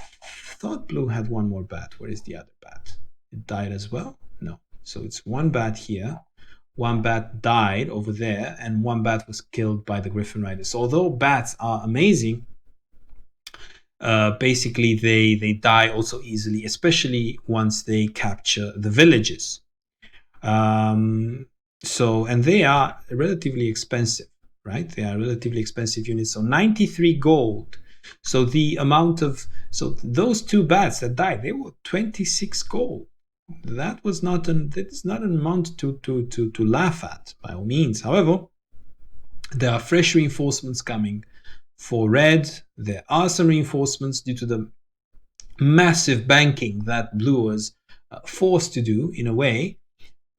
thought blue had one more bat. Where is the other bat? It died as well? No. So it's one bat here. One bat died over there, and one bat was killed by the Griffin Rider. So although bats are amazing, basically they die also easily, especially once they capture the villages. And they are relatively expensive, right? They are relatively expensive units. So 93 gold. So the amount of, so those two bats that died, they were 26 gold. That was not that's not an amount to laugh at by all means. However, there are fresh reinforcements coming for red. There are some reinforcements due to the massive banking that blue was forced to do in a way.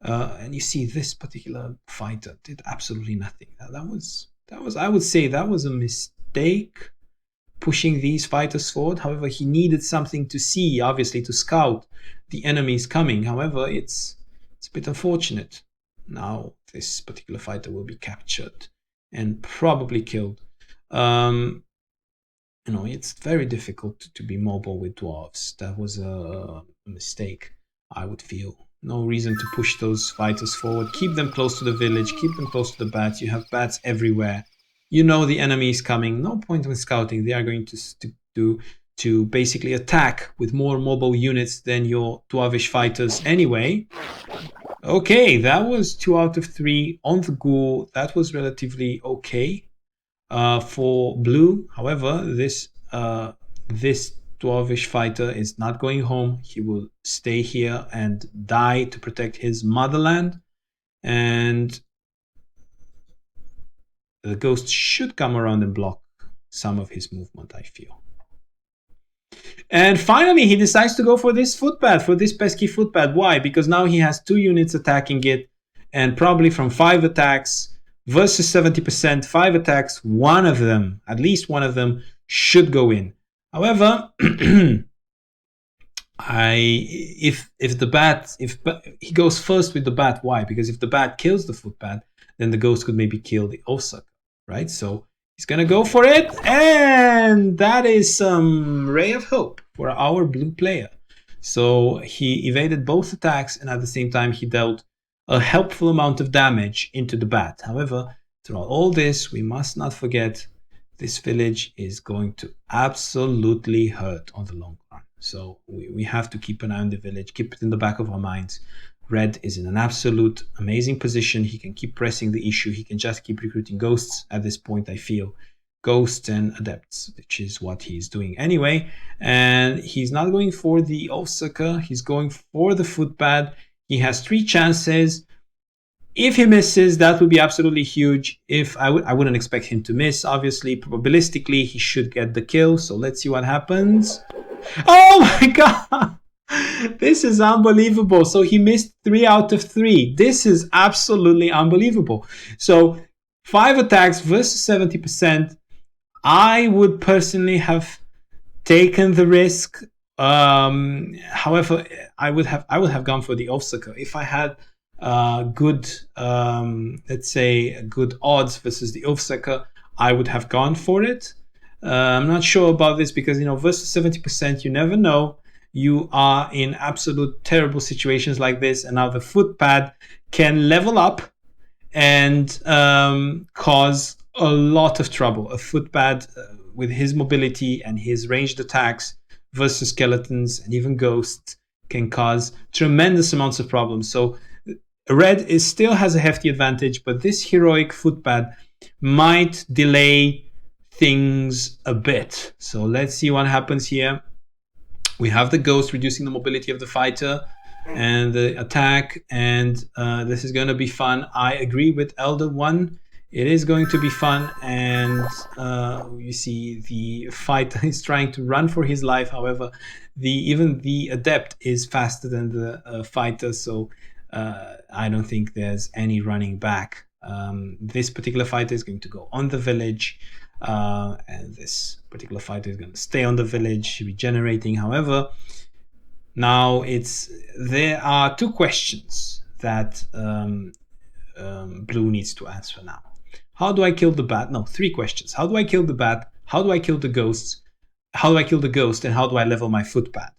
And you see this particular fighter did absolutely nothing. That was I would say that was a mistake, pushing these fighters forward. However, he needed something to see, obviously, to scout the enemies coming. However, it's a bit unfortunate. Now this particular fighter will be captured and probably killed. It's very difficult to be mobile with dwarves. That was a mistake, I would feel. No reason to push those fighters forward. Keep them close to the village. Keep them close to the bats. You have bats everywhere. You know the enemy is coming. No point in scouting. They are going to basically attack with more mobile units than your dwarvish fighters anyway. Okay, that was 2 out of 3 on the ghoul. That was relatively okay for blue. However, this dwarvish fighter is not going home. He will stay here and die to protect his motherland. And the ghost should come around and block some of his movement, I feel. And finally, he decides to go for this footpad, for this pesky footpad. Why? Because now he has 2 units attacking it, and probably from 5 attacks versus 70%, 5 attacks, one of them, at least one of them, should go in. However, if he goes first with the bat, why? Because if the bat kills the footpad, then the ghost could maybe kill the Osaka, right? So he's gonna go for it, and that is some ray of hope for our blue player. So he evaded both attacks, and at the same time he dealt a helpful amount of damage into the bat. However, throughout all this, we must not forget this village is going to absolutely hurt on the long run. So we have to keep an eye on the village, keep it in the back of our minds. Red is in an absolute amazing position. He can keep pressing the issue. He can just keep recruiting ghosts at this point, I feel. Ghosts and adepts, which is what he's doing anyway. And he's not going for the Osaka. He's going for the footpad. He has 3 chances. If he misses, that would be absolutely huge. I wouldn't expect him to miss. Obviously, probabilistically, he should get the kill. So let's see what happens. Oh my god! This is unbelievable. So he missed 3 out of 3. This is absolutely unbelievable. So 5 attacks versus 70%. I would personally have taken the risk. However, I would have gone for the Osaka if I had good, let's say, good odds versus the Osaka. I would have gone for it. I'm not sure about this because versus 70%, you never know. You are in absolute terrible situations like this, and now the footpad can level up and cause a lot of trouble. A footpad with his mobility and his ranged attacks versus skeletons and even ghosts can cause tremendous amounts of problems. So red still has a hefty advantage, but this heroic footpad might delay things a bit. So let's see what happens here. We have the ghost reducing the mobility of the fighter and the attack, and this is going to be fun. I agree with Elder One. It is going to be fun, and you see the fighter is trying to run for his life. However, even the adept is faster than the fighter, so I don't think there's any running back. This particular fighter is going to go on the village, and this particular fighter is going to stay on the village, regenerating. However, now there are 2 questions that blue needs to answer now. How do I kill the bat? No, 3 questions. How do I kill the bat? How do I kill the ghosts? How do I kill the ghost? And how do I level my footpad?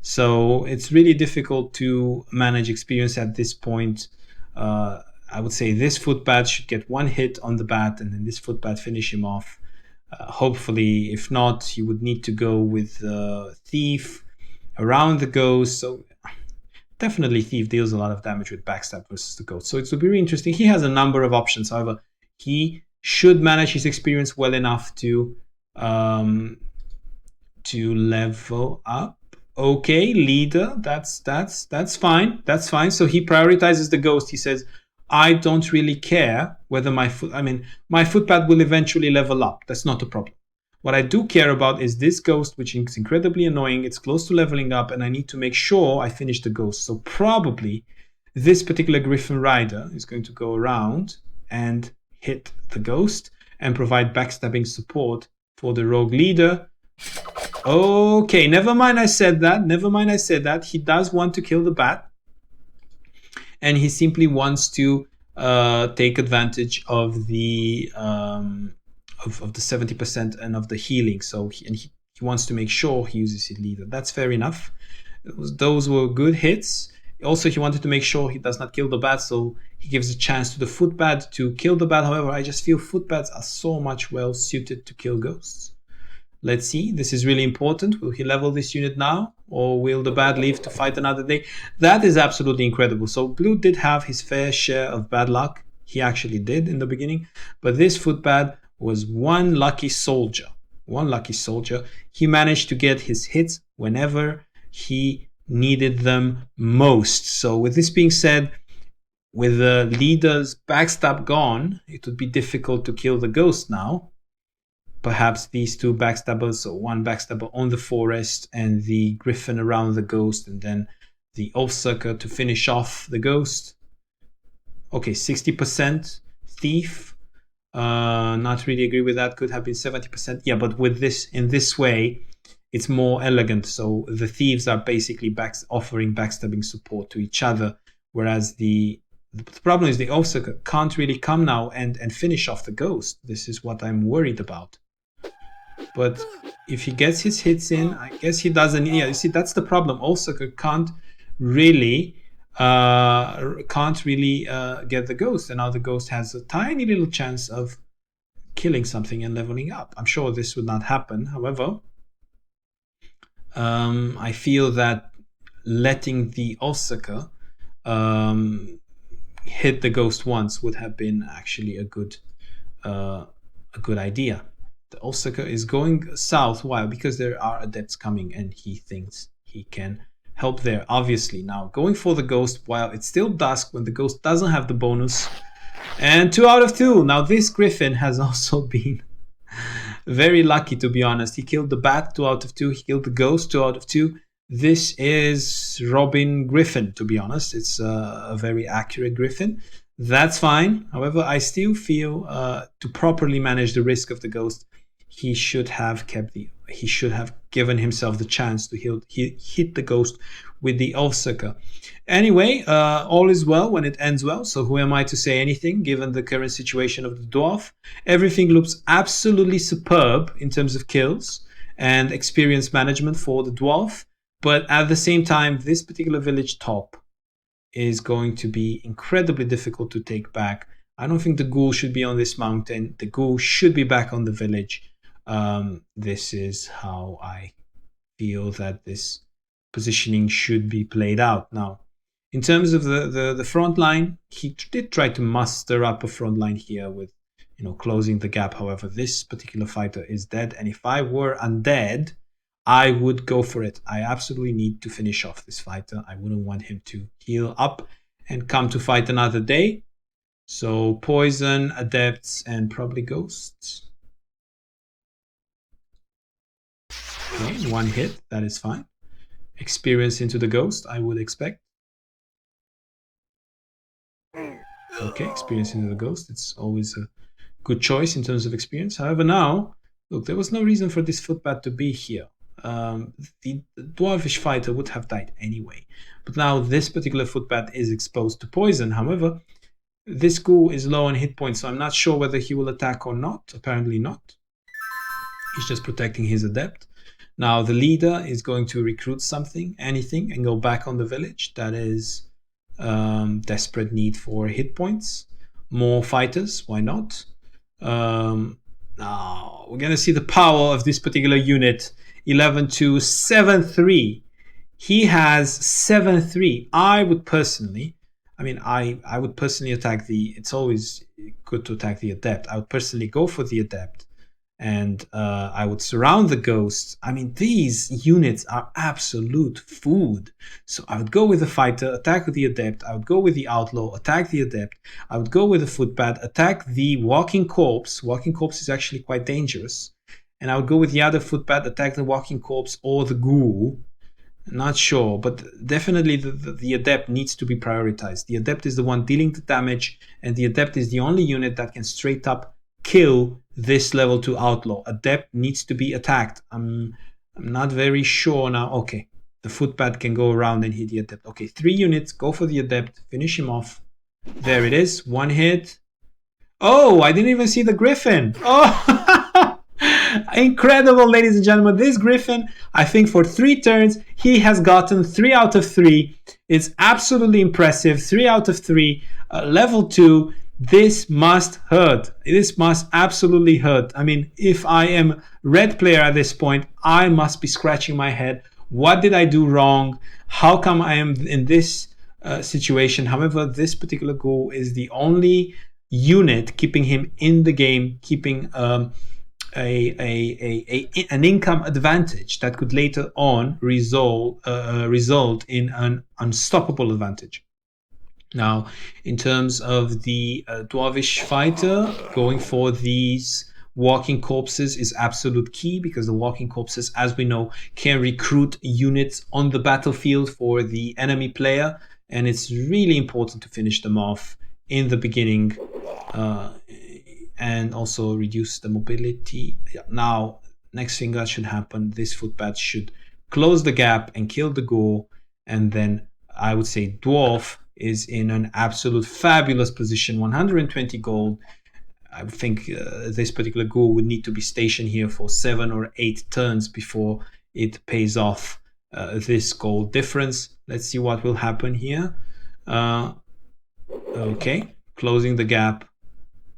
So it's really difficult to manage experience at this point. I would say this footpad should get 1 hit on the bat, and then this footpad finish him off. Hopefully, if not, you would need to go with Thief around the ghost. So definitely Thief deals a lot of damage with backstab versus the ghost. So it will be really interesting. He has a number of options. However, he should manage his experience well enough um, to level up. Okay, leader, that's fine. That's fine. So he prioritizes the ghost. He says, I don't really care whether my footpad will eventually level up. That's not a problem. What I do care about is this ghost, which is incredibly annoying. It's close to leveling up, and I need to make sure I finish the ghost. So probably this particular Griffin rider is going to go around and hit the ghost and provide backstabbing support for the rogue leader. Okay, never mind I said that. He does want to kill the bat. And he simply wants to take advantage of the 70% and of the healing. So he wants to make sure he uses his leader. That's fair enough. Those were good hits. Also, he wanted to make sure he does not kill the bat, so he gives a chance to the footpad to kill the bat. However, I just feel footpads are so much well suited to kill ghosts. Let's see. This is really important. Will he level this unit now? Or will the bad leave to fight another day? That is absolutely incredible. So blue did have his fair share of bad luck. He actually did in the beginning. But this footpad was one lucky soldier. He managed to get his hits whenever he needed them most. So with this being said, with the leader's backstab gone, it would be difficult to kill the ghost now. Perhaps these two backstabbers, so one backstabber on the forest and the griffin around the ghost, and then the Oathsucker to finish off the ghost. Okay, 60% thief. Not really agree with that. Could have been 70%. Yeah, but with this, in this way, it's more elegant. So the thieves are basically offering backstabbing support to each other, whereas the problem is the Oathsucker can't really come now and finish off the ghost. This is what I'm worried about. But if he gets his hits in, I guess he doesn't. Yeah, you see, that's the problem. Oathsucker can't really get the ghost, and now the ghost has a tiny little chance of killing something and leveling up. I'm sure this would not happen. However, I feel that letting the Oathsucker hit the ghost once would have been actually a good idea. The Oathsucker is going south. Why? Because there are adepts coming and he thinks he can help there, obviously. Now, going for the ghost while it's still dusk, when the ghost doesn't have the bonus. And 2 out of 2. Now, this Griffin has also been very lucky, to be honest. He killed the bat, 2 out of 2. He killed the ghost, 2 out of 2. This is Robin Griffin, to be honest. It's a very accurate Griffin. That's fine. However, I still feel to properly manage the risk of the ghost, he should have given himself the chance to hit the ghost with the Oathsucker. Anyway, all is well when it ends well. So who am I to say anything given the current situation of the dwarf? Everything looks absolutely superb in terms of kills and experience management for the dwarf. But at the same time, this particular village top is going to be incredibly difficult to take back. I don't think the ghoul should be on this mountain. The ghoul should be back on the village. This is how I feel that this positioning should be played out. Now, in terms of the front line, he did try to muster up a front line here with, closing the gap. However, this particular fighter is dead, and if I were undead, I would go for it. I absolutely need to finish off this fighter. I wouldn't want him to heal up and come to fight another day. So poison, adepts, and probably ghosts. Okay, 1 hit, that is fine. Experience into the ghost, I would expect. Okay, experience into the ghost. It's always a good choice in terms of experience. However, now, look, there was no reason for this footpad to be here. The dwarvish fighter would have died anyway. But now this particular footpad is exposed to poison. However, this ghoul is low on hit points, so I'm not sure whether he will attack or not. Apparently not. He's just protecting his adept. Now the leader is going to recruit anything, and go back on the village. That is desperate need for hit points. More fighters, why not? Now we're going to see the power of this particular unit. 11-2, 7-3. He has 7-3. I would personally, I mean, I would personally attack the. It's always good to attack the adept. I would personally go for the adept, and I would surround the ghosts. I mean, these units are absolute food. So I would go with the fighter, attack with the adept. I would go with the outlaw, attack the adept. I would go with the footpad, attack the walking corpse. Walking corpse is actually quite dangerous. And I would go with the other footpad, attack the walking corpse or the ghoul. Not sure, but definitely the adept needs to be prioritized. The adept is the one dealing the damage, and the adept is the only unit that can straight up kill this level 2 outlaw. Adept needs to be attacked. I'm not very sure now. Okay, the footpad can go around and hit the adept. Okay, 3 units, go for the adept, finish him off. There it is, 1 hit. Oh, I didn't even see the griffin. Oh, incredible, ladies and gentlemen. This griffin, I think for 3 turns, he has gotten 3 out of 3. It's absolutely impressive. 3 out of 3. Level 2. This must hurt. This must absolutely hurt. I mean, if I am red player at this point, I must be scratching my head. What did I do wrong? How come I am in this situation? However, this particular goal is the only unit keeping him in the game, keeping an income advantage that could later on result in an unstoppable advantage. Now, in terms of the dwarvish fighter, going for these walking corpses is absolute key, because the walking corpses, as we know, can recruit units on the battlefield for the enemy player, and it's really important to finish them off in the beginning, and also reduce the mobility. Now, next thing that should happen, this footpad should close the gap and kill the ghoul, and then I would say dwarf is in an absolute fabulous position. 120 gold. I think this particular ghoul would need to be stationed here for 7 or 8 turns before it pays off this gold difference. Let's see what will happen here. Okay, closing the gap,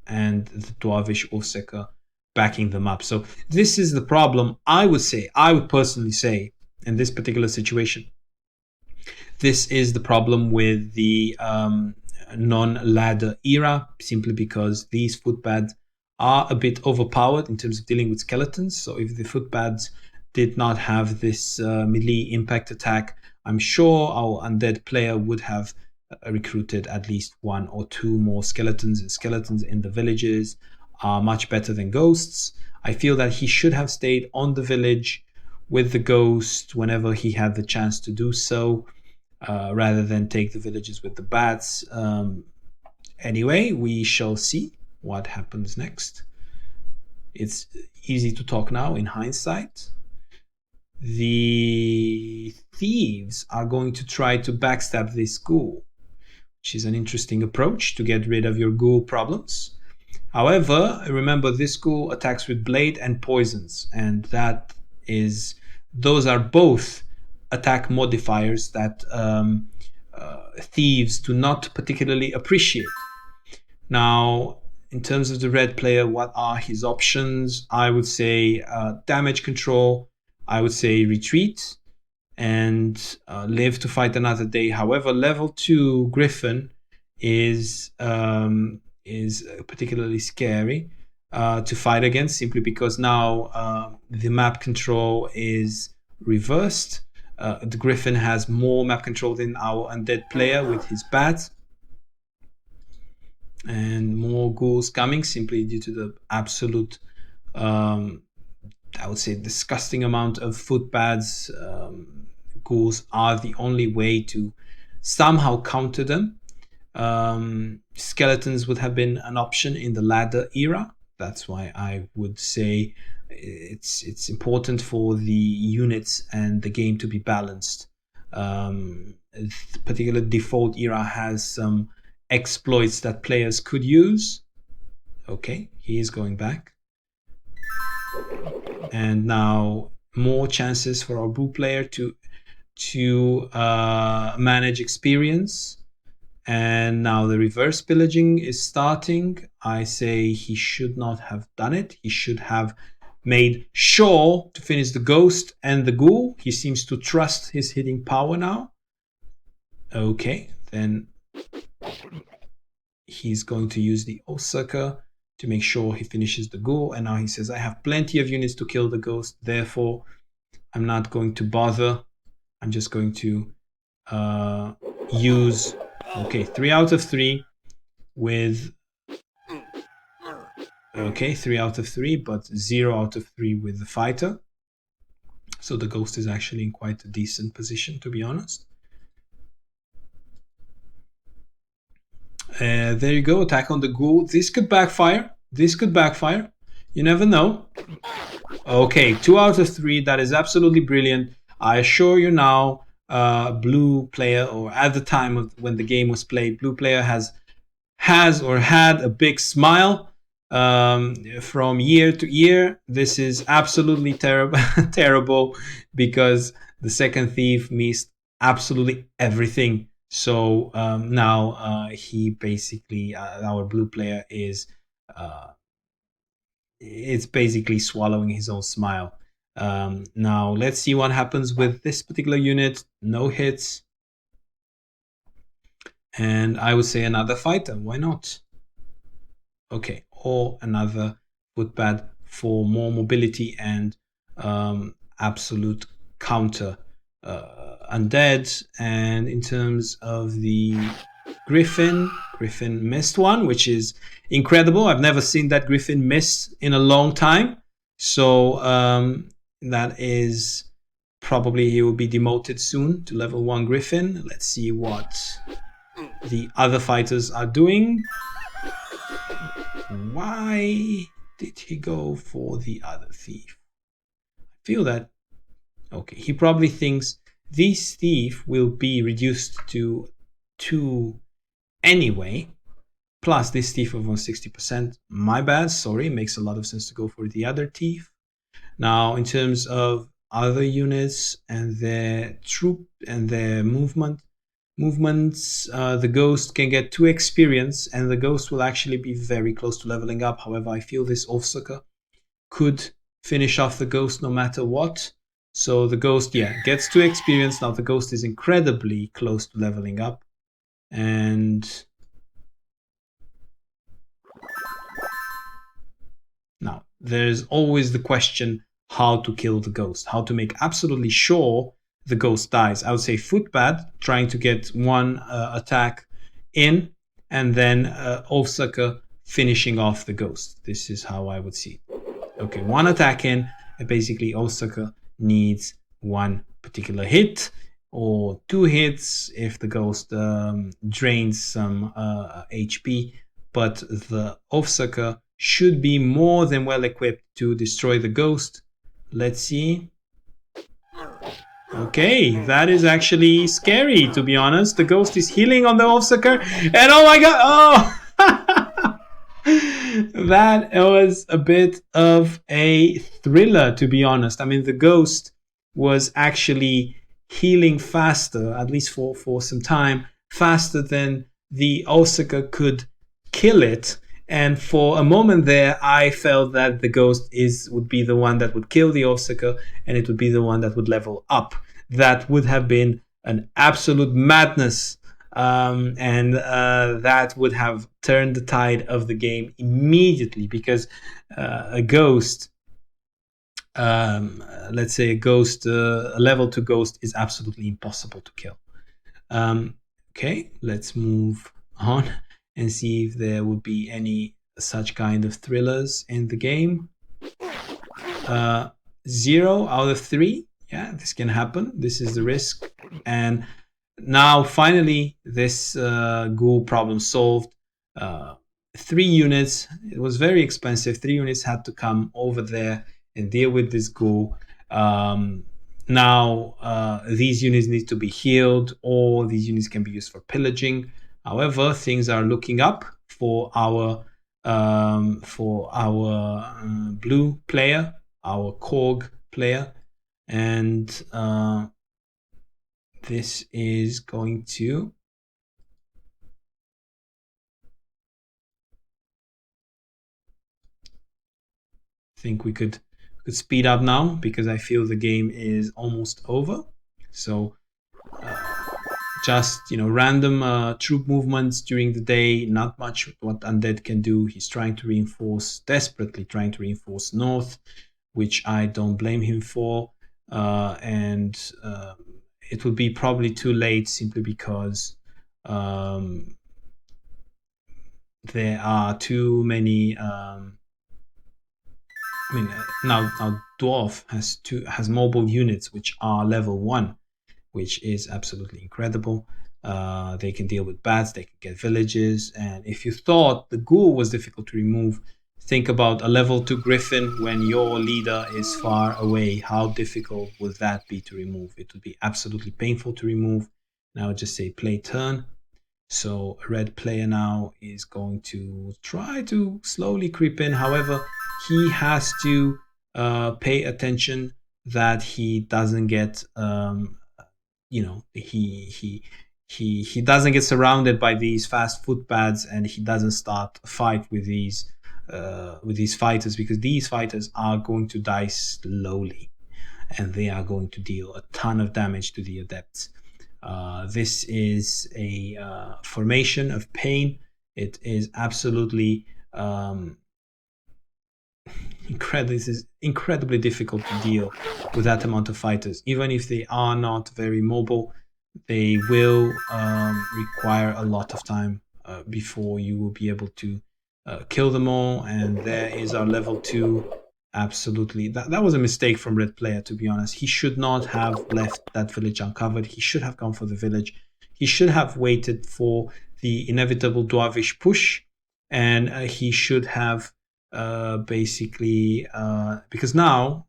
and the dwarvish Urseker backing them up. So this is the problem. I would personally say, in this particular situation, this is the problem with the non-ladder era, simply because these footpads are a bit overpowered in terms of dealing with skeletons. So if the footpads did not have this melee impact attack, I'm sure our undead player would have recruited at least 1 or 2 more skeletons, and skeletons in the villages are much better than ghosts. I feel that he should have stayed on the village with the ghost whenever he had the chance to do so, rather than take the villages with the bats. Anyway, we shall see what happens next. It's easy to talk now in hindsight. The thieves are going to try to backstab this ghoul, which is an interesting approach to get rid of your ghoul problems. However, remember, this ghoul attacks with blade and poisons, and those are both attack modifiers that thieves do not particularly appreciate. Now, in terms of the red player, what are his options? I would say damage control. I would say retreat and live to fight another day. However, level 2 Griffin is particularly scary to fight against, simply because now the map control is reversed. The Griffin has more map control than our undead player with his bats, and more ghouls coming simply due to the absolute, I would say, disgusting amount of footpads. Ghouls are the only way to somehow counter them. Skeletons would have been an option in the ladder era. That's why I would say it's important for the units and the game to be balanced. The particular default era has some exploits that players could use. Okay, he is going back. And now more chances for our blue player to manage experience. And now the reverse pillaging is starting. I say he should not have done it. He should have made sure to finish the ghost and the ghoul. He seems to trust his hitting power now. Okay, then he's going to use the Osaka to make sure he finishes the ghoul. And now he says, I have plenty of units to kill the ghost, therefore I'm not going to bother. I'm just going to use, okay, 3 out of 3 with, okay, 3 out of 3, but 0 out of 3 with the fighter. So the ghost is actually in quite a decent position, to be honest. There you go, attack on the ghoul. This could backfire. This could backfire. You never know. Okay, 2 out of 3. That is absolutely brilliant. I assure you now, blue player, or at the time of when the game was played, blue player has or had a big smile from year to year. This is absolutely terrible, terrible, because the second thief missed absolutely everything. So now he basically, our blue player is, it's basically swallowing his own smile. Now let's see what happens with this particular unit. No hits. And I would say another fighter. Why not? Okay, or another footpad for more mobility and absolute counter undead. And in terms of the Griffin missed one, which is incredible. I've never seen that Griffin miss in a long time. So that is probably, he will be demoted soon to level 1 Griffin. Let's see what the other fighters are doing. Why did he go for the other thief? I feel that, okay, he probably thinks this thief will be reduced to 2 anyway, plus this thief of 160%. My bad, sorry, makes a lot of sense to go for the other thief. Now, in terms of other units and their troop and their movements, the ghost can get 2 experience, and the ghost will actually be very close to leveling up. However, I feel this Osaka could finish off the ghost no matter what. So the ghost, yeah, gets 2 experience. Now the ghost is incredibly close to leveling up. And now there's always the question how to kill the ghost, how to make absolutely sure the ghost dies. I would say footpad, trying to get 1 attack in, and then Osaka finishing off the ghost. This is how I would see it. Okay, 1 attack in, and basically Osaka needs 1 particular hit, or 2 hits if the ghost drains some HP, but the Osaka should be more than well equipped to destroy the ghost. Let's see. Okay, that is actually scary, to be honest. The ghost is healing on the Osaka, and oh my god, oh! That was a bit of a thriller, to be honest. I mean, the ghost was actually healing faster, at least for some time, faster than the Osaka could kill it. And for a moment there, I felt that the ghost would be the one that would kill the Osaka, and it would be the one that would level up. That would have been an absolute madness. And that would have turned the tide of the game immediately, because a ghost, let's say a level 2 ghost, is absolutely impossible to kill. Okay, let's move on and see if there would be any such kind of thrillers in the game. 0 out of 3. Yeah, this can happen. This is the risk. And now, finally, this ghoul problem solved. 3 units. It was very expensive. 3 units had to come over there and deal with this ghoul. Now, these units need to be healed, or these units can be used for pillaging. However, things are looking up for our blue player, our Korg player, and this is going to think we could speed up now, because I feel the game is almost over. So just random troop movements during the day. Not much what undead can do. He's trying to reinforce, desperately trying to reinforce north, which I don't blame him for. And it will be probably too late simply because there are too many. Now dwarf has mobile units which are level 1, which is absolutely incredible. They can deal with bats, they can get villages, and if you thought the ghoul was difficult to remove, think about a level 2 griffin when your leader is far away. How difficult would that be to remove? It would be absolutely painful to remove. Now just say play turn. So a red player now is going to try to slowly creep in. However, he has to pay attention that he doesn't get he doesn't get surrounded by these fast footpads, and he doesn't start a fight with these fighters, because these fighters are going to die slowly and they are going to deal a ton of damage to the adepts. This is a formation of pain. It is absolutely incredibly difficult to deal with that amount of fighters. Even if they are not very mobile, they will require a lot of time before you will be able to kill them all. And there is our level 2. Absolutely, that was a mistake from red player, to be honest. He should not have left that village uncovered. He should have gone for the village. He should have waited for the inevitable dwarvish push, and he should have basically because now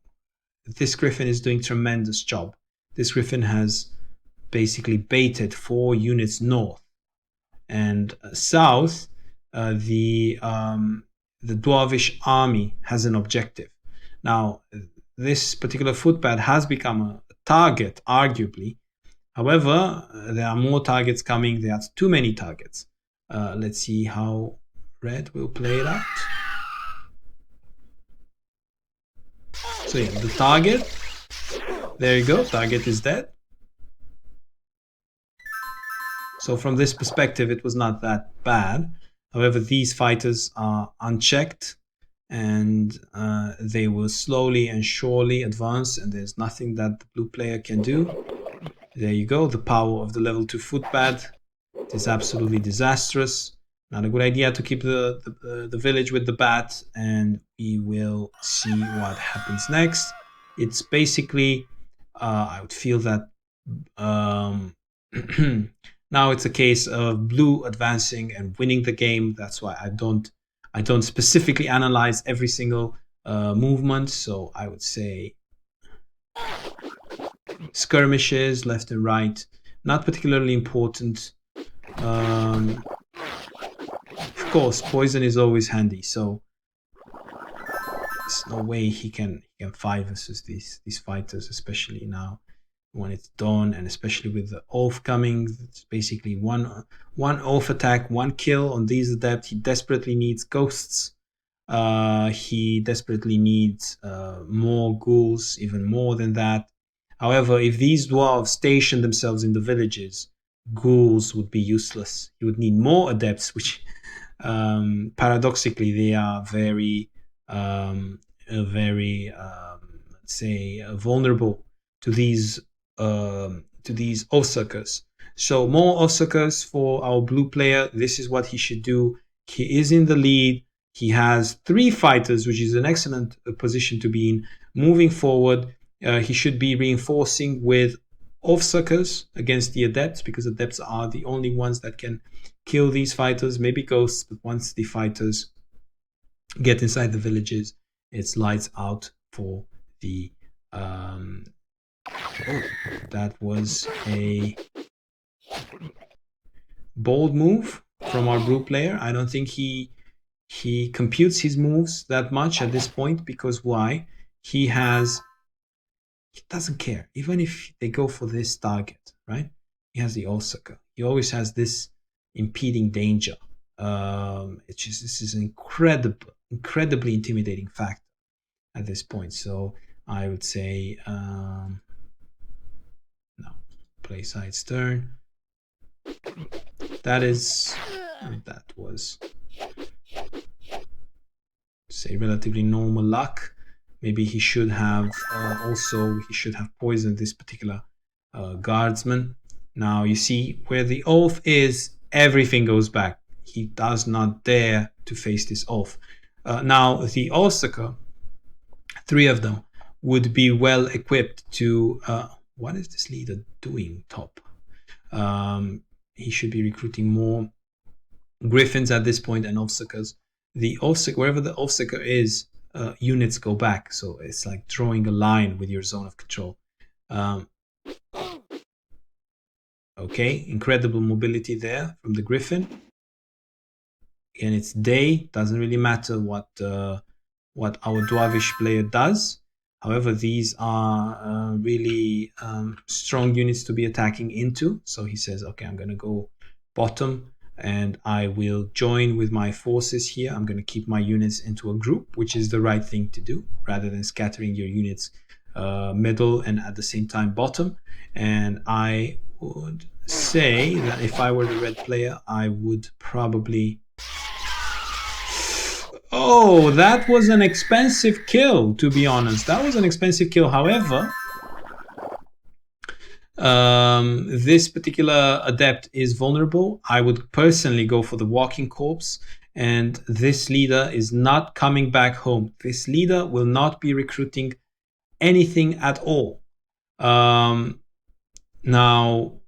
this griffin is doing tremendous job. This griffin has basically baited 4 units north and south. The dwarvish army has an objective. Now, this particular footpad has become a target, arguably. However, there are more targets coming. There are too many targets. Let's see how red will play it out. So yeah, the target. There you go. Target is dead. So from this perspective, it was not that bad. However, these fighters are unchecked, and they will slowly and surely advance, and there's nothing that the blue player can do. There you go, the power of the level 2 footpad. It is absolutely disastrous. Not a good idea to keep the village with the bat, and we will see what happens next. It's basically, I would feel that now it's a case of blue advancing and winning the game. That's why I don't specifically analyze every single movement. So I would say skirmishes left and right, not particularly important. Of course, poison is always handy. So there's no way he can fight versus these fighters, especially now when it's dawn, and especially with the oath coming. It's basically one oath attack, 1 kill on these adepts. He desperately needs ghosts. He desperately needs more ghouls, even more than that. However, if these dwarves station themselves in the villages, ghouls would be useless. He would need more adepts, which paradoxically they are very let's say vulnerable to these oathsuckers. So more oathsuckers for our blue player. This is what he should do. He is in the lead. He has 3 fighters, which is an excellent position to be in. Moving forward, he should be reinforcing with oathsuckers against the adepts, because adepts are the only ones that can kill these fighters. Maybe ghosts, but once the fighters get inside the villages, it's lights out for the that was a bold move from our blue player. I don't think he computes his moves that much at this point, because why? He doesn't care. Even if they go for this target, right? He has the Osaka. He always has this impeding danger. This is an incredibly intimidating factor at this point. So I would say no, play side's turn. That is, that was, say, relatively normal luck. Maybe he should have he should have poisoned this particular guardsman. Now you see where the oath is, everything goes back. He does not dare to face this oath. Now the Osaka, 3 of them, would be well equipped to. What is this leader doing? Top. He should be recruiting more griffins at this point and Offsuckers. The Offsucker, wherever the Offsucker is, units go back. So it's like drawing a line with your zone of control. Okay, incredible mobility there from the griffin. Again, it's day. Doesn't really matter what our Dwarvish player does. However, these are really strong units to be attacking into. So he says, okay, I'm going to go bottom and I will join with my forces here. I'm going to keep my units into a group, which is the right thing to do, rather than scattering your units middle and at the same time bottom. And I would say that if I were the red player, I would probably... Oh, that was an expensive kill, to be honest. That was an expensive kill. However, this particular adept is vulnerable. I would personally go for the walking corpse, and this leader is not coming back home. This leader will not be recruiting anything at all. Now,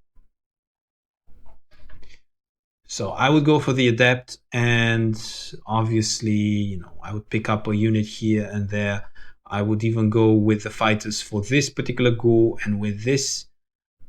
so I would go for the adept, and obviously, I would pick up a unit here and there. I would even go with the fighters for this particular ghoul, and with this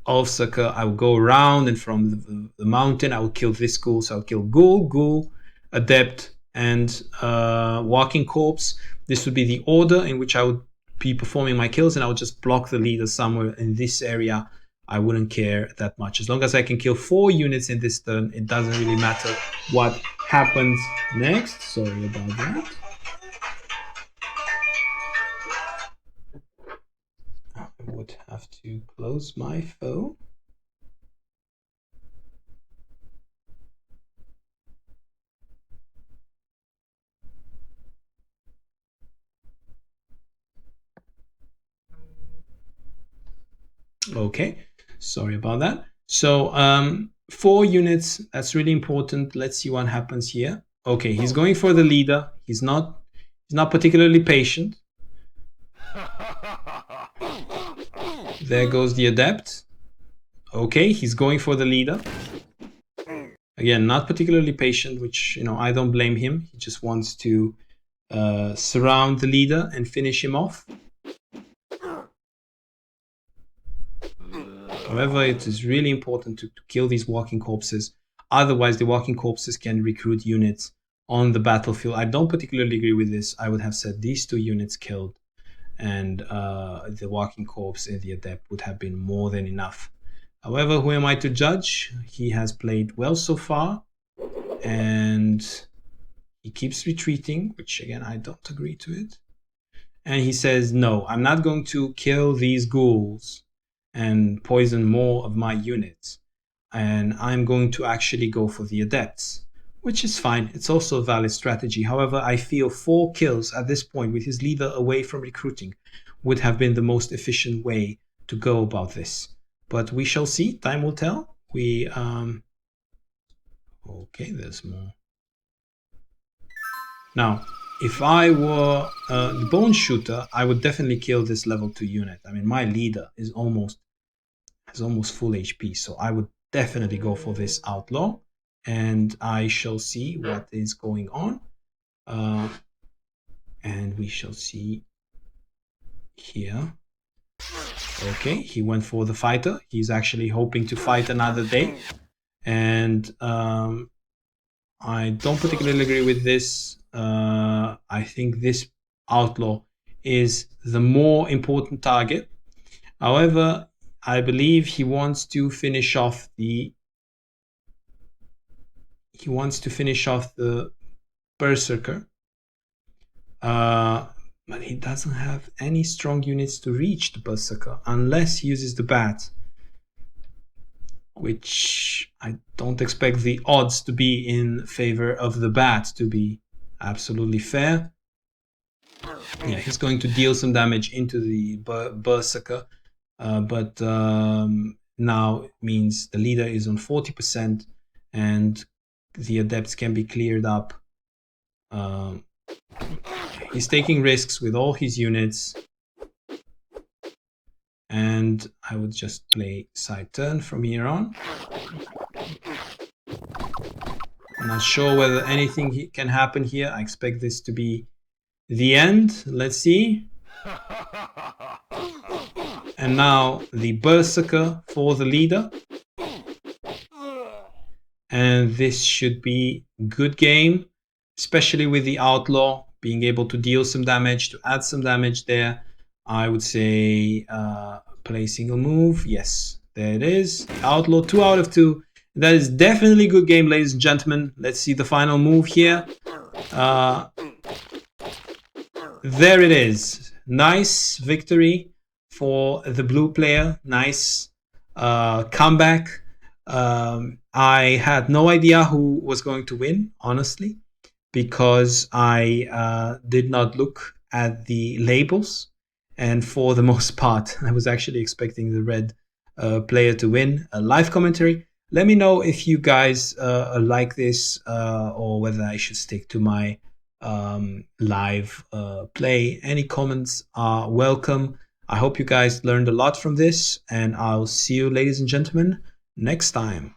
Ulfsucker, I will go around, and from the mountain, I will kill this ghoul. So I'll kill ghoul, adept, and walking corpse. This would be the order in which I would be performing my kills, and I would just block the leader somewhere in this area. I wouldn't care that much. As long as I can kill 4 units in this turn, it doesn't really matter what happens next. Sorry about that. I would have to close my phone. Okay, sorry about that. So 4 units, that's really important. Let's see what happens here. Okay, he's going for the leader. He's not particularly patient. There goes the adept. Okay, he's going for the leader. Again, not particularly patient, which, I don't blame him. He just wants to surround the leader and finish him off. However, it is really important to kill these walking corpses. Otherwise, the walking corpses can recruit units on the battlefield. I don't particularly agree with this. I would have said these 2 units killed, and the walking corpse and the adept would have been more than enough. However, who am I to judge? He has played well so far, and he keeps retreating, which again, I don't agree to it. And he says, no, I'm not going to kill these ghouls and poison more of my units, and I'm going to actually go for the adepts, which is fine. It's also a valid strategy. However, I feel 4 kills at this point with his leader away from recruiting would have been the most efficient way to go about this. But we shall see. Time will tell. Okay, there's more. Now, if I were the bone shooter, I would definitely kill this level 2 unit. I mean, my leader is almost full HP, so I would definitely go for this outlaw, and I shall see what is going on, and we shall see here. Okay, he went for the fighter. He's actually hoping to fight another day, and I don't particularly agree with this. I think this outlaw is the more important target. However, I believe he wants to finish off the berserker, but he doesn't have any strong units to reach the berserker unless he uses the bat. which I don't expect the odds to be in favor of the bat, to be absolutely fair. Yeah, he's going to deal some damage into the Berserker, but now it means the leader is on 40% and the adepts can be cleared up. He's taking risks with all his units, and I would just play side turn from here on. I'm not sure whether anything can happen here. I expect this to be the end. Let's see. And now the Berserker for the leader. And this should be good game, especially with the Outlaw being able to deal some damage, to add some damage there. I would say play single move. Yes, there it is. Outlaw 2 out of 2. That is definitely a good game, ladies and gentlemen. Let's see the final move here. There it is. Nice victory for the blue player. Nice comeback. I had no idea who was going to win, honestly, because I did not look at the labels. And for the most part, I was actually expecting the red player to win. A live commentary. Let me know if you guys like this or whether I should stick to my live play. Any comments are welcome. I hope you guys learned a lot from this, and I'll see you, ladies and gentlemen, next time.